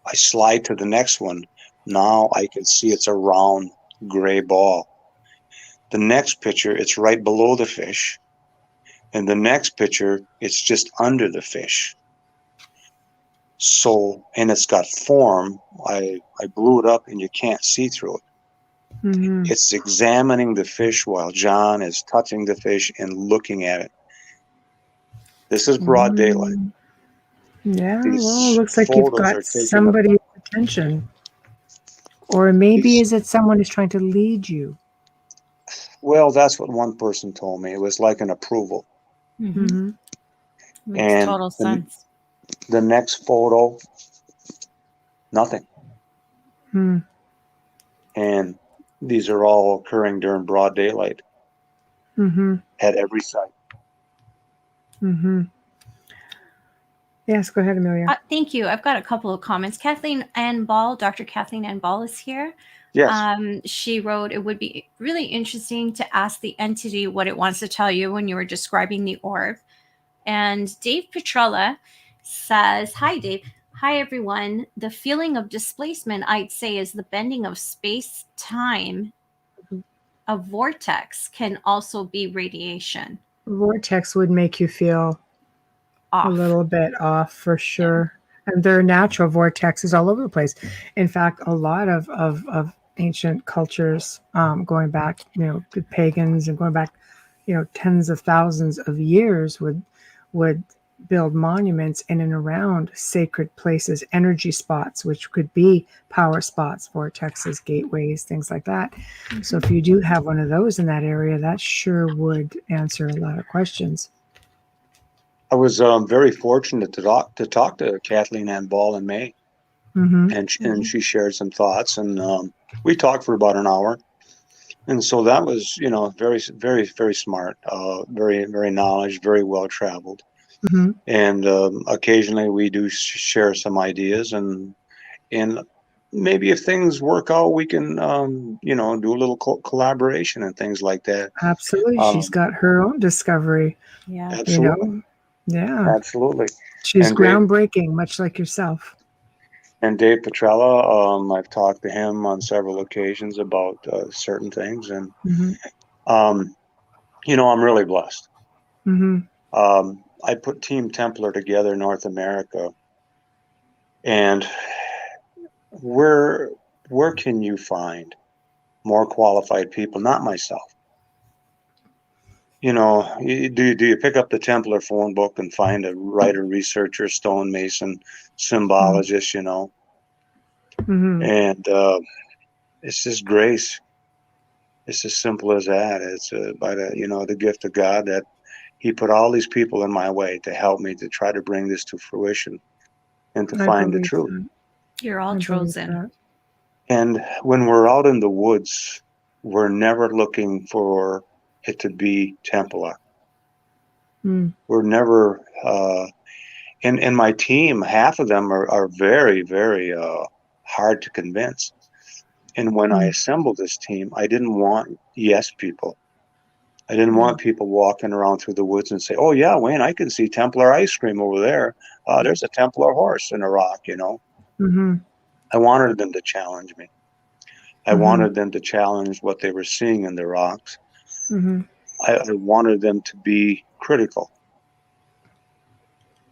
S3: I slide to the next one. Now I can see it's a round gray ball. The next picture, it's right below the fish. And the next picture, it's just under the fish. So, and it's got form. I blew it up and you can't see through it. It's examining the fish while John is touching the fish and looking at it. This is broad daylight.
S1: Yeah, well, it looks like you've got somebody's attention. Or maybe is it someone who's trying to lead you?
S3: Well, that's what one person told me. It was like an approval.
S2: Makes
S3: And
S2: total sense.
S3: the next photo, nothing. And these are all occurring during broad daylight at every site.
S1: Yes, go ahead, Amelia.
S2: Thank you. I've got a couple of comments. Kathleen Ann Ball, Dr. Kathleen Ann Ball is here.
S3: Yes.
S2: She wrote, it would be really interesting to ask the entity what it wants to tell you when you were describing the orb. And Dave Petrella says, hi, Dave. Hi, everyone. The feeling of displacement, I'd say, is the bending of space-time. A vortex can also be radiation.
S1: Vortex would make you feel
S2: Off.
S1: a little bit off for sure. And there are natural vortexes all over the place. In fact, a lot of ancient cultures, going back, the pagans and going back, tens of thousands of years would build monuments in and around sacred places, energy spots, which could be power spots, vortexes, gateways, things like that. So if you do have one of those in that area, that sure would answer a lot of questions.
S3: I was very fortunate to talk to Kathleen Ann Ball in May, and she shared some thoughts, and we talked for about an hour. And so that was, very, very, very smart, very, very knowledgeable, very well traveled. And occasionally we do share some ideas, and maybe if things work out, we can, do a little collaboration and things like that.
S1: Absolutely. She's got her own discovery.
S2: Yeah.
S3: Absolutely.
S1: Yeah.
S3: Absolutely.
S1: She's
S3: And
S1: groundbreaking, much like yourself.
S3: And Dave Petrella, I've talked to him on several occasions about certain things, and I'm really blessed. I put Team Templar together in North America, and where can you find more qualified people? Not myself. Do you pick up the Templar phone book and find a writer, researcher, stonemason, symbologist, and it's just grace. It's as simple as that. It's by the gift of God that He put all these people in my way to help me to try to bring this to fruition and to find the truth.
S2: You're all chosen.
S3: And when we're out in the woods we're never looking for it to be Templar. We're never, in my team, half of them are very, very hard to convince. And when I assembled this team, I didn't want yes people. I didn't want people walking around through the woods and say, oh, yeah, Wayne, I can see Templar ice cream over there. There's a Templar horse in a rock, you know. I wanted them to challenge me. I wanted them to challenge what they were seeing in the rocks. I wanted them to be critical.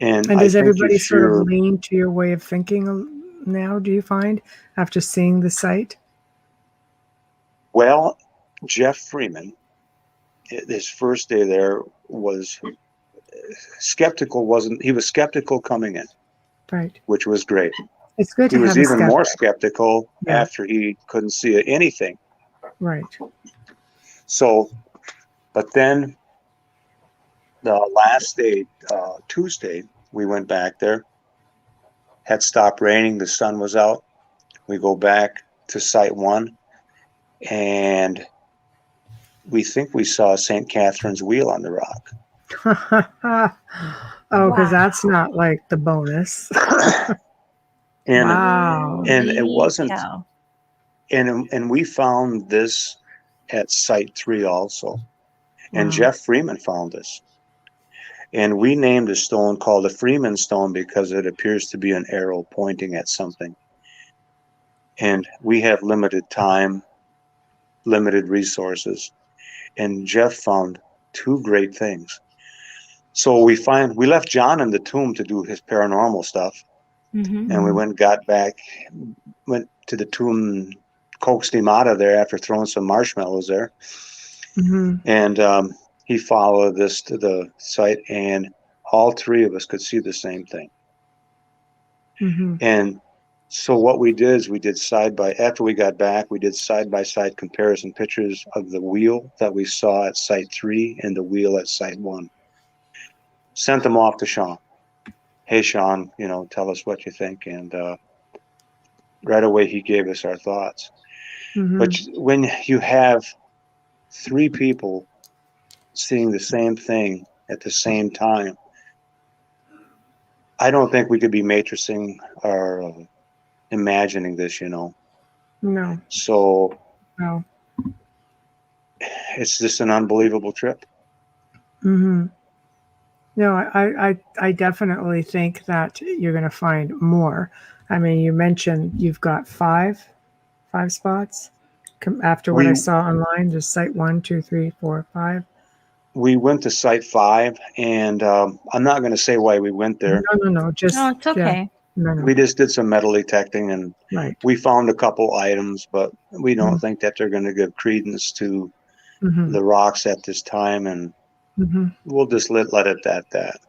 S3: And
S1: does everybody sort of lean to your way of thinking now, do you find, after seeing the site?
S3: Well, Jeff Freeman, his first day there, was skeptical. He was skeptical coming in,
S1: right?
S3: Which was great.
S1: It's good to
S3: have. He was even more
S1: skeptical
S3: after he couldn't see anything.
S1: Right.
S3: So, but then the last day, Tuesday, we went back there. Had stopped raining. The sun was out. We go back to Site 1, and we think we saw St. Catherine's wheel on the rock.
S1: Because that's not like the bonus.
S3: And,
S1: wow.
S3: And it wasn't. And we found this at Site 3 also. And Jeff Freeman found this. And we named a stone called the Freeman Stone because it appears to be an arrow pointing at something. And we have limited time, limited resources. And Jeff found two great things. So we left John in the tomb to do his paranormal stuff. And we went to the tomb, coaxed him out of there after throwing some marshmallows there. And he followed this to the site, and all three of us could see the same thing. And so what we did is after we got back, we did side-by-side comparison pictures of the wheel that we saw at Site 3 and the wheel at Site 1. Sent them off to Sean. Hey, Sean, tell us what you think. And right away, he gave us our thoughts. But when you have three people seeing the same thing at the same time, I don't think we could be matrixing or imagining this, No. So
S1: no.
S3: It's just an unbelievable trip.
S1: No, I definitely think that you're going to find more. I mean, you mentioned you've got five spots after what I saw online. Just Site 1, 2, 3, 4, 5.
S3: We went to Site 5, and I'm not going to say why we went there.
S1: No.
S2: It's okay.
S1: No.
S3: We just did some metal detecting, and we found a couple items, but we don't think that they're going to give credence to the rocks at this time, and we'll just let it at that.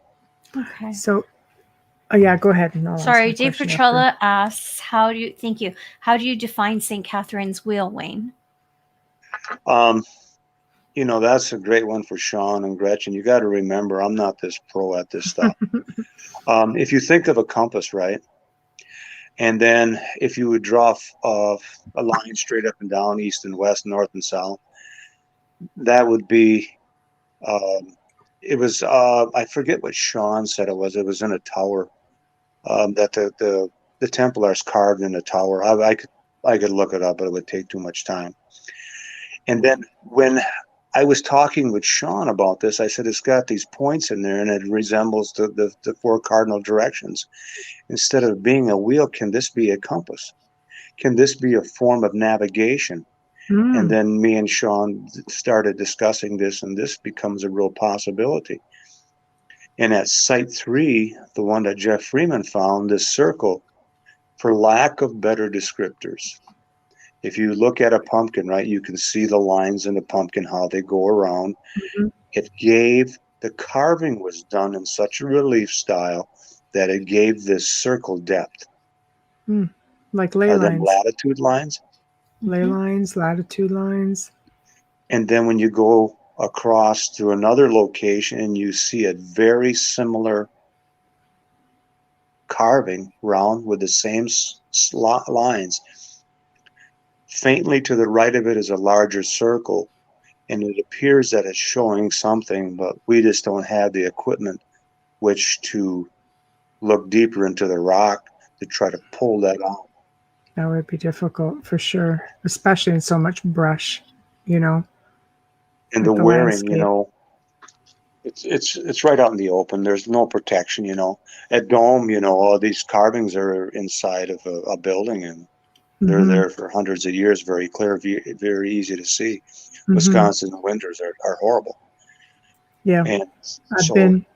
S2: Okay.
S1: So, go ahead.
S2: Sorry, Dave Petrella asks, how do you define St. Catherine's wheel, Wayne?
S3: That's a great one for Sean and Gretchen. You got to remember, I'm not this pro at this stuff. If you think of a compass, right? And then if you would draw a line straight up and down, east and west, north and south, that would be, it was, I forget what Sean said it was. It was in a tower that the Templars carved in a tower. I could look it up, but it would take too much time. And then when I was talking with Sean about this, I said, it's got these points in there and it resembles the four cardinal directions. Instead of being a wheel, can this be a compass? Can this be a form of navigation? And then me and Sean started discussing this, and this becomes a real possibility. And at Site 3, the one that Jeff Freeman found, this circle, for lack of better descriptors, if you look at a pumpkin, right, you can see the lines in the pumpkin, how they go around. The carving was done in such a relief style that it gave this circle depth.
S1: Like ley lines.
S3: Latitude lines.
S1: Ley lines, latitude lines.
S3: And then when you go across to another location, you see a very similar carving round with the same lines. Faintly to the right of it is a larger circle, and it appears that it's showing something, but we just don't have the equipment which to look deeper into the rock to try to pull that out.
S1: That would be difficult for sure, especially in so much brush, you know.
S3: And
S1: With
S3: the
S1: the
S3: wearing,
S1: landscape.
S3: it's right out in the open. There's no protection, At Dome, all these carvings are inside of a building, and they're
S1: Mhm.
S3: there for hundreds of years, very clear, very easy to see.
S1: Mhm.
S3: Wisconsin winters are horrible.
S1: Yeah.
S3: And
S1: I've been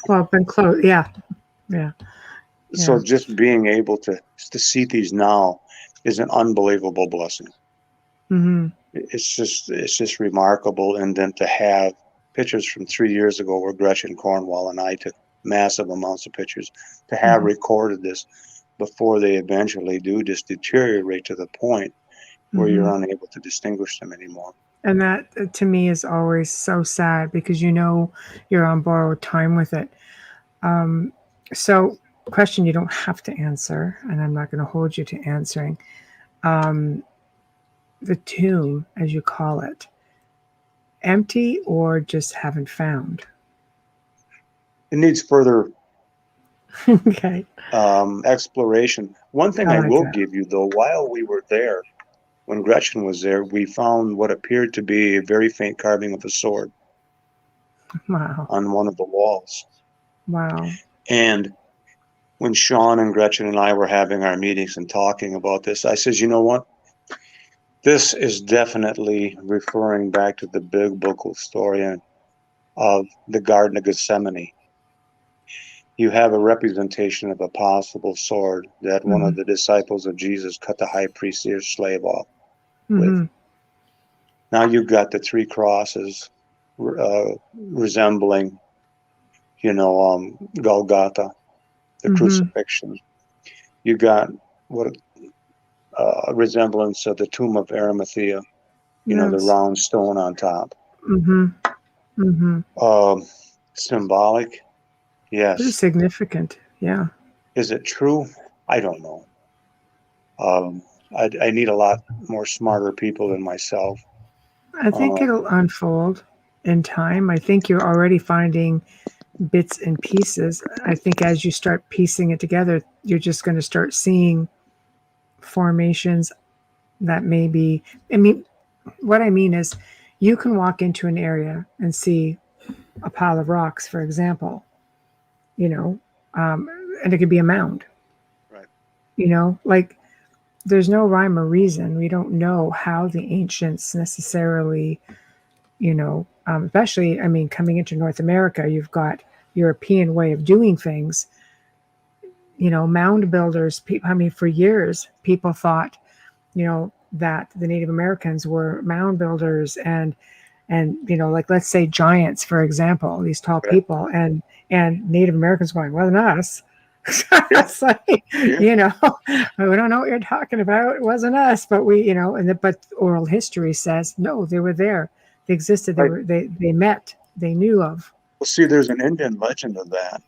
S1: I've been close. Yeah. Yeah.
S3: so just being able to see these now is an unbelievable blessing.
S1: Mhm.
S3: It's just remarkable. And then to have pictures from 3 years ago where Gretchen Cornwall and I took massive amounts of pictures, to have recorded this before they eventually do just deteriorate to the point where you're unable to distinguish them anymore.
S1: And that to me is always so sad because you're on borrowed time with it. So, question you don't have to answer, and I'm not going to hold you to answering. The tomb, as you call it, empty or just haven't found?
S3: It needs further
S1: Okay.
S3: exploration. One thing
S1: I
S3: I
S1: like
S3: will
S1: that.
S3: give you, though, while we were there, when Gretchen was there, we found what appeared to be a very faint carving of a sword
S1: Wow.
S3: on one of the walls.
S1: Wow.
S3: And when Sean and Gretchen and I were having our meetings and talking about this, I says, you know what? This is definitely referring back to the biblical story of the Garden of Gethsemane. You have a representation of a possible sword that one of the disciples of Jesus cut the high priest's ear slave off with. Now you've got the three crosses resembling, Golgotha, the crucifixion. You got what a resemblance of the tomb of Arimathea, the
S1: Yes.
S3: round stone on top.
S1: Mm-hmm.
S3: Symbolic,
S1: Pretty
S3: yes.
S1: significant. Yeah.
S3: Is it true? I don't know. I need a lot more smarter people than myself.
S1: I think it'll unfold in time. I think you're already finding bits and pieces. I think as you start piecing it together, you're just going to start seeing formations that maybe, what I mean is you can walk into an area and see a pile of rocks, for example, and it could be a mound,
S3: Right.
S1: like there's no rhyme or reason. We don't know how the ancients necessarily, especially, coming into North America, you've got European way of doing things. Mound builders, for years, people thought, that the Native Americans were mound builders and like let's say giants, for example, these tall people, and Native Americans going, wasn't us. It's like, we don't know what you're talking about. It wasn't us, but but oral history says no, they were there. They existed. They met. They knew of.
S3: Well, see, there's an Indian legend of that.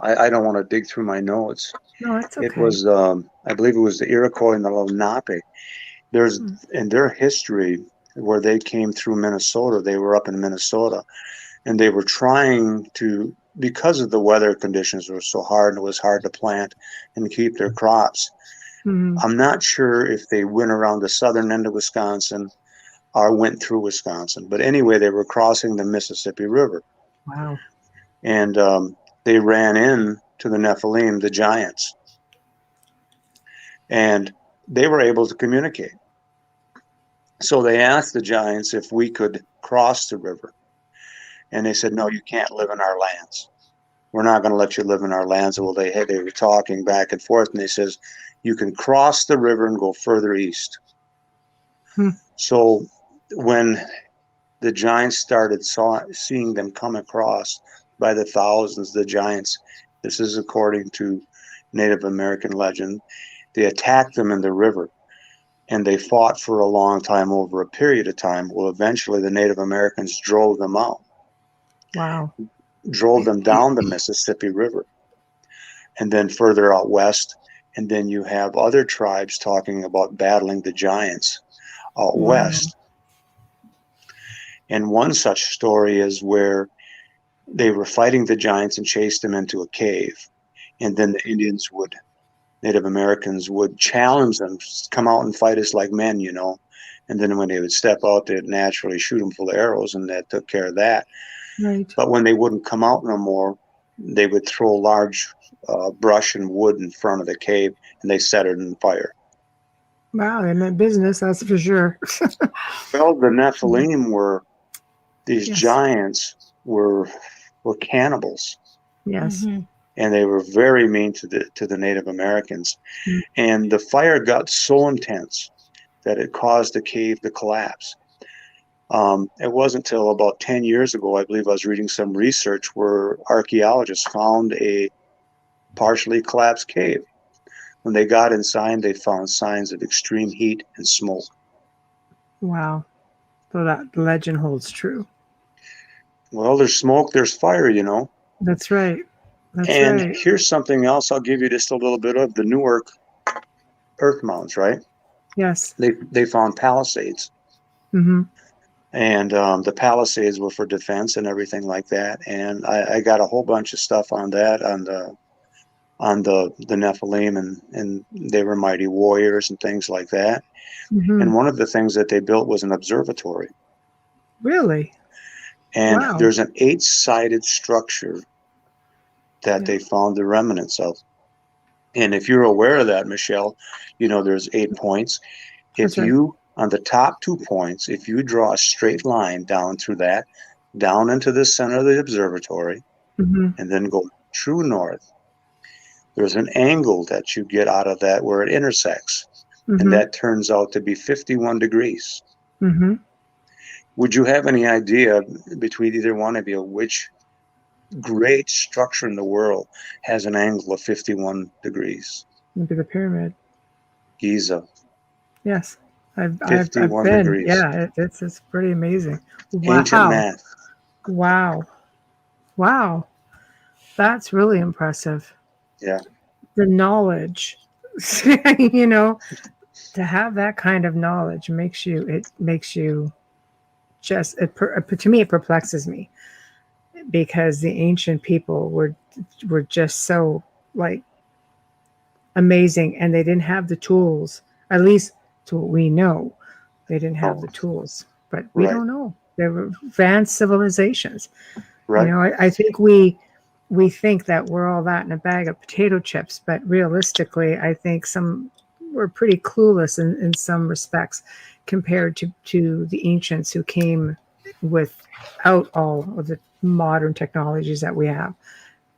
S3: I don't want to dig through my notes.
S1: No, it's okay.
S3: It was, I believe it was the Iroquois and the Lenape. There's in their history where they came through Minnesota, they were up in Minnesota, and they were trying to, because of the weather conditions were so hard and it was hard to plant and keep their crops. I'm not sure if they went around the southern end of Wisconsin or went through Wisconsin, but anyway, they were crossing the Mississippi River.
S1: Wow.
S3: And they ran in to the Nephilim, the giants, and they were able to communicate. So they asked the giants if we could cross the river. And they said, no, you can't live in our lands. We're not going to let you live in our lands. Well, they were talking back and forth, and they says, you can cross the river and go further east. So when the giants started seeing them come across by the thousands, the giants, this is according to Native American legend, they attacked them in the river. And they fought for a long time, over a period of time. Well, eventually the Native Americans drove them out.
S1: Wow.
S3: Drove them down the Mississippi River. And then further out west, And then you have other tribes talking about battling the giants out
S1: Wow.
S3: west. And one such story is where they were fighting the giants and chased them into a cave. And then the Native Americans would challenge them, come out and fight us like men, you know. And then when they would step out, they'd naturally shoot them full of arrows, and that took care of that.
S1: Right.
S3: But when they wouldn't come out no more, they would throw large brush and wood in front of the cave, and they set it on fire.
S1: Wow, they meant business, that's for sure.
S3: Well, the Nephilim were, these
S1: Yes.
S3: giants were cannibals,
S1: Yes.
S2: Mhm.
S3: and they were very mean to the Native Americans.
S1: Mm.
S3: And the fire got so intense that it caused the cave to collapse. It wasn't until about 10 years ago, I believe I was reading some research where archaeologists found a partially collapsed cave. When they got inside, they found signs of extreme heat and smoke.
S1: Wow. So that legend holds true.
S3: Well, there's smoke, there's fire, you know.
S1: That's right. That's
S3: And
S1: right.
S3: here's something else I'll give you just a little bit of. The Newark earth mounds, right?
S1: Yes.
S3: They found palisades.
S1: Mm-hmm.
S3: And the Palisades were for defense and everything like that. And I got a whole bunch of stuff on that, on the Nephilim, and they were mighty warriors and things like that.
S1: Mm-hmm.
S3: And one of the things that they built was an observatory.
S1: Really?
S3: And
S1: Wow.
S3: there's an 8-sided structure that
S1: Yeah.
S3: they found the remnants of. And if you're aware of that, Michelle, you know there's 8 points.
S1: That's
S3: If
S1: right.
S3: you, on the top 2 points, if you draw a straight line down through that, down into the center of the observatory,
S1: Mm-hmm.
S3: and then go true north, there's an angle that you get out of that where it intersects,
S1: Mm-hmm.
S3: and that turns out to be 51 degrees.
S1: Mm-hmm.
S3: Would you have any idea, between either one of you, which great structure in the world has an angle of 51 degrees?
S1: Maybe the pyramid.
S3: Giza,
S1: Yes. I've
S3: 51
S1: been.
S3: degrees.
S1: Yeah, it's pretty amazing.
S3: Ancient
S1: Wow.
S3: math.
S1: Wow. Wow. That's really impressive.
S3: Yeah.
S1: The knowledge, you know, to have that kind of knowledge makes you just, to me, it perplexes me, because the ancient people were just so, like, amazing, and they didn't have the tools, at least to what we know. They didn't have the tools, but we
S3: Right.
S1: don't know. They were advanced civilizations.
S3: Right.
S1: You know, I think we think that we're all that in a bag of potato chips, but realistically, I think we're pretty clueless in some respects compared to the ancients who came without all of the modern technologies that we have.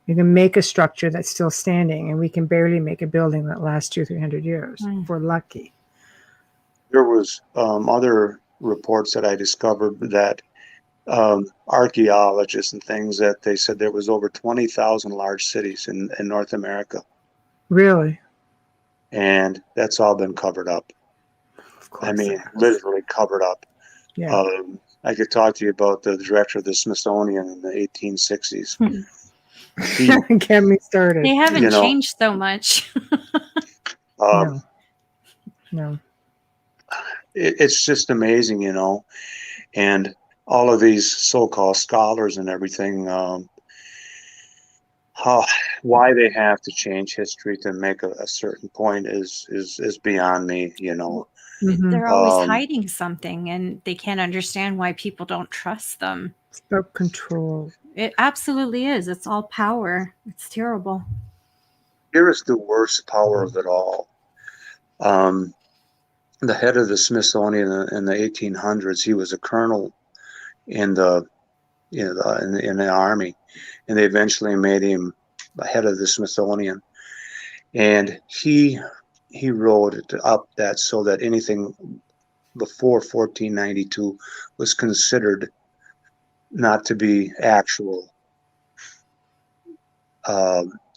S1: You can make a structure that's still standing, and we can barely make a building that lasts 200-300 years if we're lucky.
S3: There was other reports that I discovered that archaeologists and things, that they said there was over 20,000 large cities in North America,
S1: Really?
S3: and that's all been covered up.
S1: Of course.
S3: I mean,
S1: it has.
S3: literally covered up.
S1: Yeah.
S3: I could talk to you about the director of the Smithsonian in the 1860s.
S1: Get me started.
S2: They haven't
S3: You know,
S2: changed so much.
S1: No.
S3: It's just amazing, you know, and all of these so-called scholars and everything, why they have to change history to make a certain point is beyond me, you know.
S1: Mhm.
S2: They're always hiding something, and they can't understand why people don't trust them.
S1: It's about control.
S2: It absolutely is. It's all power. It's terrible.
S3: Here is the worst power of it all. The head of the Smithsonian in the 1800s, he was a colonel in the army, and they eventually made him the head of the Smithsonian, and he wrote it up that so that anything before 1492 was considered not to be actual,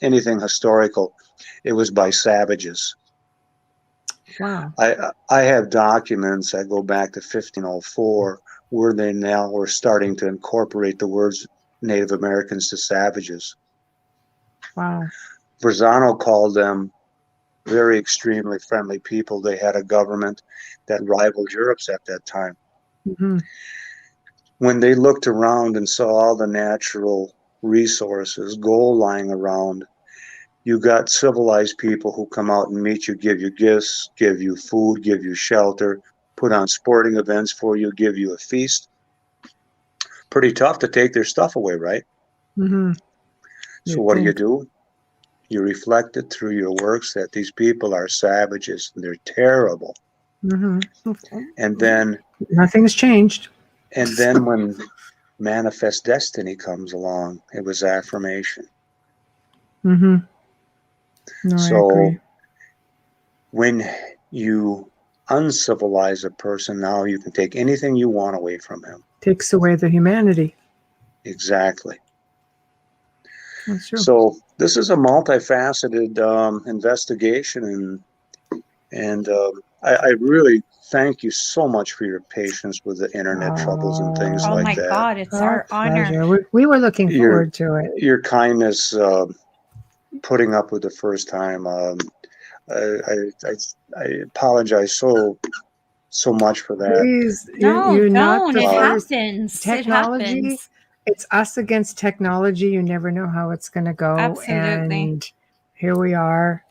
S3: anything historical. It was by savages.
S1: Wow.
S3: I have documents that go back to 1504 where they now were starting to incorporate the words Native Americans to savages.
S1: Wow.
S3: Pisano called them very extremely friendly people. They had a government that rivaled Europe's at that time.
S1: Mm-hmm.
S3: When they looked around and saw all the natural resources, gold lying around, you got civilized people who come out and meet you, give you gifts, give you food, give you shelter, put on sporting events for you, give you a feast. Pretty tough to take their stuff away, right?
S1: Mm-hmm.
S3: So what do? You reflect it through your works that these people are savages and they're terrible.
S1: Mm-hmm.
S3: And then
S1: nothing's changed.
S3: And then when manifest destiny comes along, it was affirmation.
S1: Mm-hmm. No, I agree.
S3: So when you uncivilize a person, now you can take anything you want away from him.
S1: Takes away the humanity.
S3: Exactly.
S1: That's true.
S3: So this is a multifaceted investigation, and I really thank you so much for your patience with the internet troubles and things
S2: Oh
S3: like
S2: my
S3: that.
S2: God, it's our honor.
S1: We were looking forward to it.
S3: Your kindness, putting up with the first time. I apologize so much for that.
S1: Please,
S2: No,
S1: you're
S2: don't.
S1: not the
S2: It
S1: first.
S2: happens.
S1: Technology,
S2: It happens.
S1: it's us against technology. You never know how it's going to go.
S2: Absolutely.
S1: And here we are,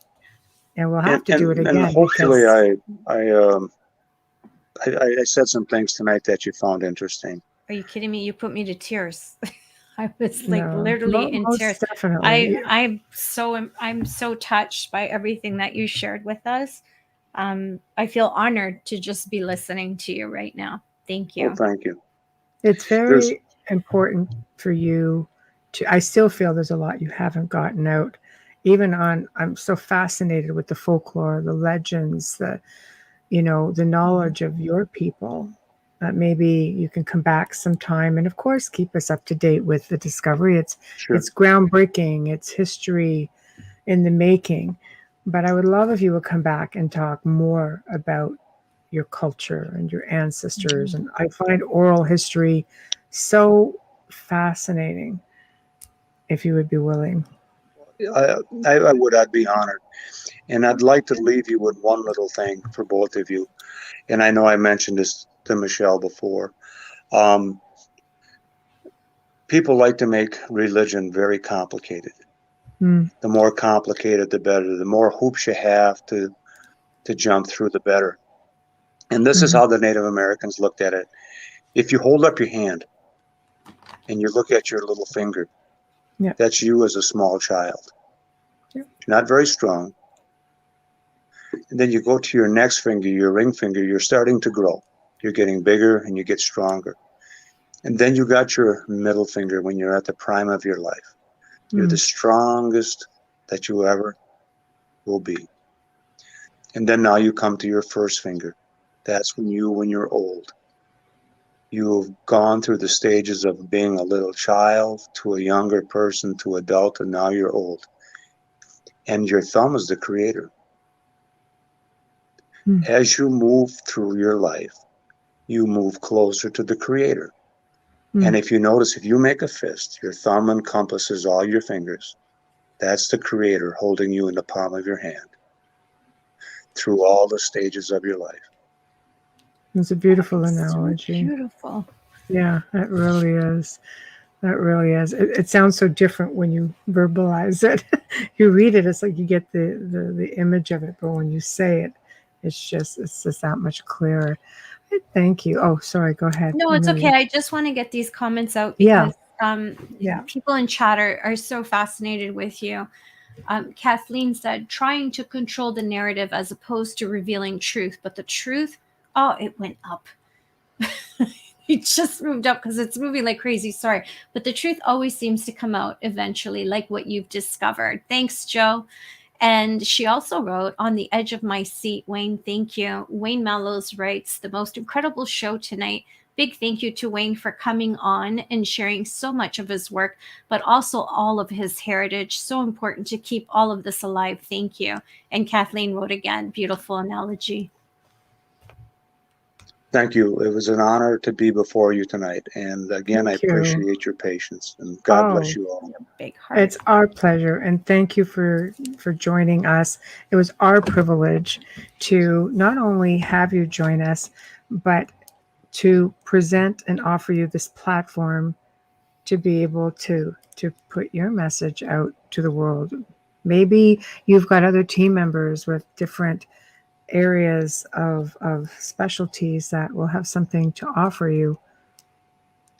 S1: and we'll have to do it again.
S3: And hopefully, I said some things tonight that you found interesting.
S2: Are you kidding me? You put me to tears. I was like literally in tears.
S1: Definitely.
S2: I'm so touched by everything that you shared with us. I feel honored to just be listening to you right now. Thank you.
S3: Well, thank you.
S1: It's very important for you to. I still feel there's a lot you haven't gotten out. Even I'm so fascinated with the folklore, the legends, the knowledge of your people. Maybe you can come back sometime and, of course, keep us up to date with the discovery. It's groundbreaking. It's history in the making. But I would love if you would come back and talk more about your culture and your ancestors. And I find oral history so fascinating. If you would be willing.
S3: I would. I'd be honored. And I'd like to leave you with one little thing for both of you. And I know I mentioned this to Michelle before. People like to make religion very complicated. The more complicated, the better. The more hoops you have to jump through, the better. And this is how the Native Americans looked at it. If you hold up your hand and you look at your little finger, that's you as a small child. You're not very strong. And then you go to your next finger, your ring finger, you're starting to grow. You're getting bigger and you get stronger. And then you got your middle finger when you're at the prime of your life. You're the strongest that you ever will be. And then now you come to your first finger. That's when you're old. You've gone through the stages of being a little child to a younger person to adult, and now you're old. And your thumb is the creator. As you move through your life, you move closer to the creator. And if you notice, if you make a fist, your thumb encompasses all your fingers. That's the creator holding you in the palm of your hand through all the stages of your life.
S1: It's a beautiful analogy.
S2: So beautiful.
S1: Yeah, it really is. That really is. It sounds so different when you verbalize it. You read it, it's like you get the image of it, but when you say it, it's just that much clearer. Thank you. Oh, sorry. Go ahead.
S2: No, it's okay. I just want to get these comments out because people in chat are so fascinated with you. Kathleen said, trying to control the narrative as opposed to revealing truth, but the truth, it went up. It just moved up because it's moving like crazy. Sorry. But the truth always seems to come out eventually, like what you've discovered. Thanks, Joe. And she also wrote, on the edge of my seat, Wayne, thank you. Wayne Mallows writes, the most incredible show tonight. Big thank you to Wayne for coming on and sharing so much of his work, but also all of his heritage. So important to keep all of this alive. Thank you. And Kathleen wrote again, beautiful analogy.
S3: Thank you. It was an honor to be before you tonight. And again, I
S1: Thank you.
S3: appreciate your patience, and God
S1: Oh,
S3: bless you all.
S2: Big heart.
S1: it's our pleasure, and thank you for joining us. It was our privilege to not only have you join us, but to present and offer you this platform to be able to put your message out to the world. Maybe you've got other team members with different areas of specialties that will have something to offer you.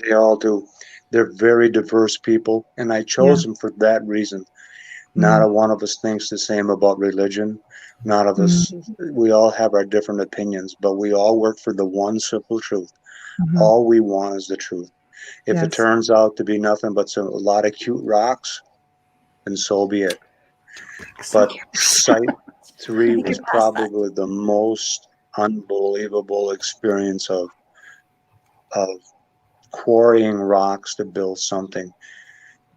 S3: They all do. They're very diverse people, and I chose them for that reason. Not a one of us thinks the same about religion. None of us, we all have our different opinions, but we all work for the one simple truth. All we want is the truth. If it turns out to be nothing but a lot of cute rocks, then so be it. But Site 3 was probably the most unbelievable experience of quarrying rocks to build something.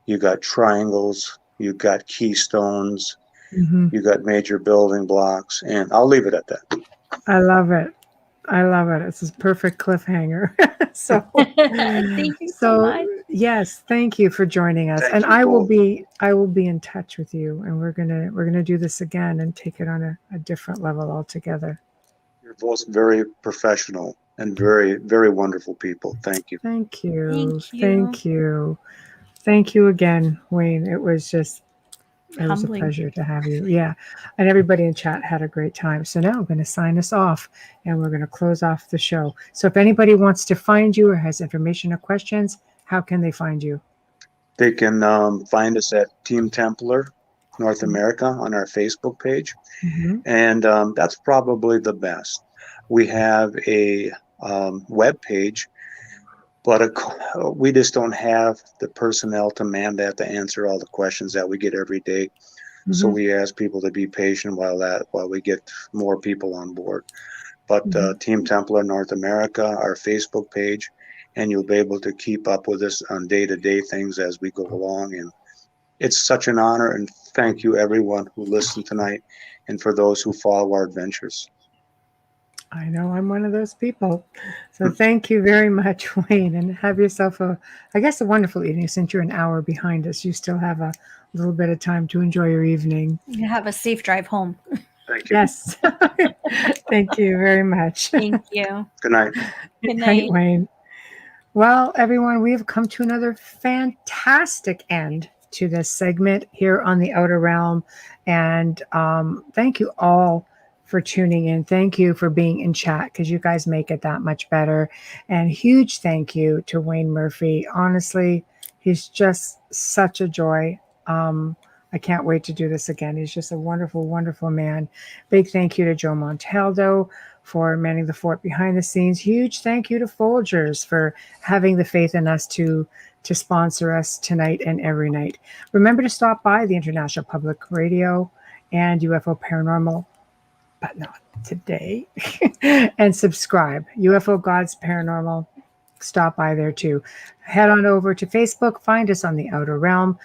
S3: You got triangles, you got keystones, you got major building blocks, and I'll leave it at that.
S1: I love it. I love it. It's a perfect cliffhanger. So
S2: thank you so much.
S1: Yes, thank you for joining us.
S3: Thank
S1: and
S3: you
S1: I
S3: both.
S1: will be in touch with you, and we're gonna do this again and take it on a different level altogether.
S3: You're both very professional and very, very wonderful people. Thank you.
S1: Thank you.
S2: Thank you.
S1: Thank you. Thank you again, Wayne. It was a
S2: Humbling.
S1: pleasure to have you. Yeah. And everybody in chat had a great time. So now I'm going to sign us off, and we're going to close off the show. So if anybody wants to find you or has information or questions, how can they find you?
S3: They can find us at Team Templar North America on our Facebook page. And that's probably the best. We have a web page, but we just don't have the personnel to man that to answer all the questions that we get every day. So we ask people to be patient while we get more people on board. But Team Templar North America, our Facebook page, and you'll be able to keep up with us on day-to-day things as we go along. And it's such an honor, and thank you everyone who listened tonight, and for those who follow our adventures.
S1: I know I'm one of those people. So thank you very much, Wayne, and have yourself a wonderful evening. Since you're an hour behind us, you still have a little bit of time to enjoy your evening.
S2: You have a safe drive home.
S3: Thank you.
S1: Yes. Thank you very much.
S2: Thank you.
S3: Good night.
S2: Good night.
S1: Wayne. Well, everyone, we have come to another fantastic end to this segment here on the Outer Realm. And thank you all for tuning in. Thank you for being in chat, because you guys make it that much better. And huge thank you to Wayne Murphy. Honestly, he's just such a joy. I can't wait to do this again. He's just a wonderful, wonderful man. Big thank you to Joe Montaldo for manning the fort behind the scenes. Huge thank you to Folgers for having the faith in us to sponsor us tonight and every night. Remember to stop by the International Public Radio and UFO Paranormal, but not today, and subscribe. UFO Gods Paranormal. Stop by there too. Head on over to Facebook. Find us on the Outer Realm.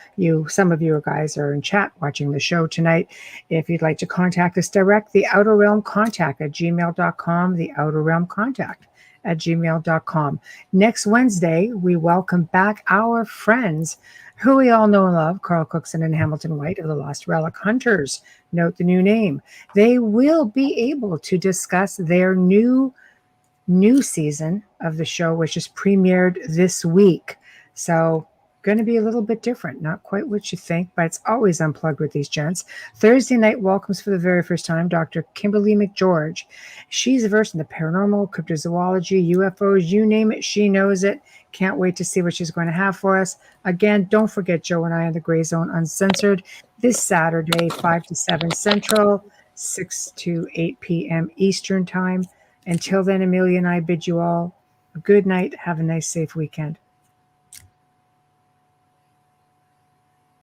S1: Some of you guys are in chat watching the show tonight. If you'd like to contact us direct, the Outer Realm Contact at gmail.com. The Outer Realm Contact at gmail.com. Next Wednesday, we welcome back our friends who we all know and love, Carl Cookson and Hamilton White of the Lost Relic Hunters. Note the new name. They will be able to discuss their new season of the show, which is premiered this week. So going to be a little bit different. Not quite what you think, but it's always unplugged with these gents. Thursday night welcomes for the very first time Dr. Kimberly McGeorge. She's versed in the paranormal, cryptozoology, UFOs, you name it, she knows it. Can't wait to see what she's going to have for us. Again, don't forget Joe and I on the Gray Zone Uncensored this Saturday, 5 to 7 Central, 6 to 8 p.m. Eastern Time. Until then, Amelia and I bid you all a good night. Have a nice, safe weekend.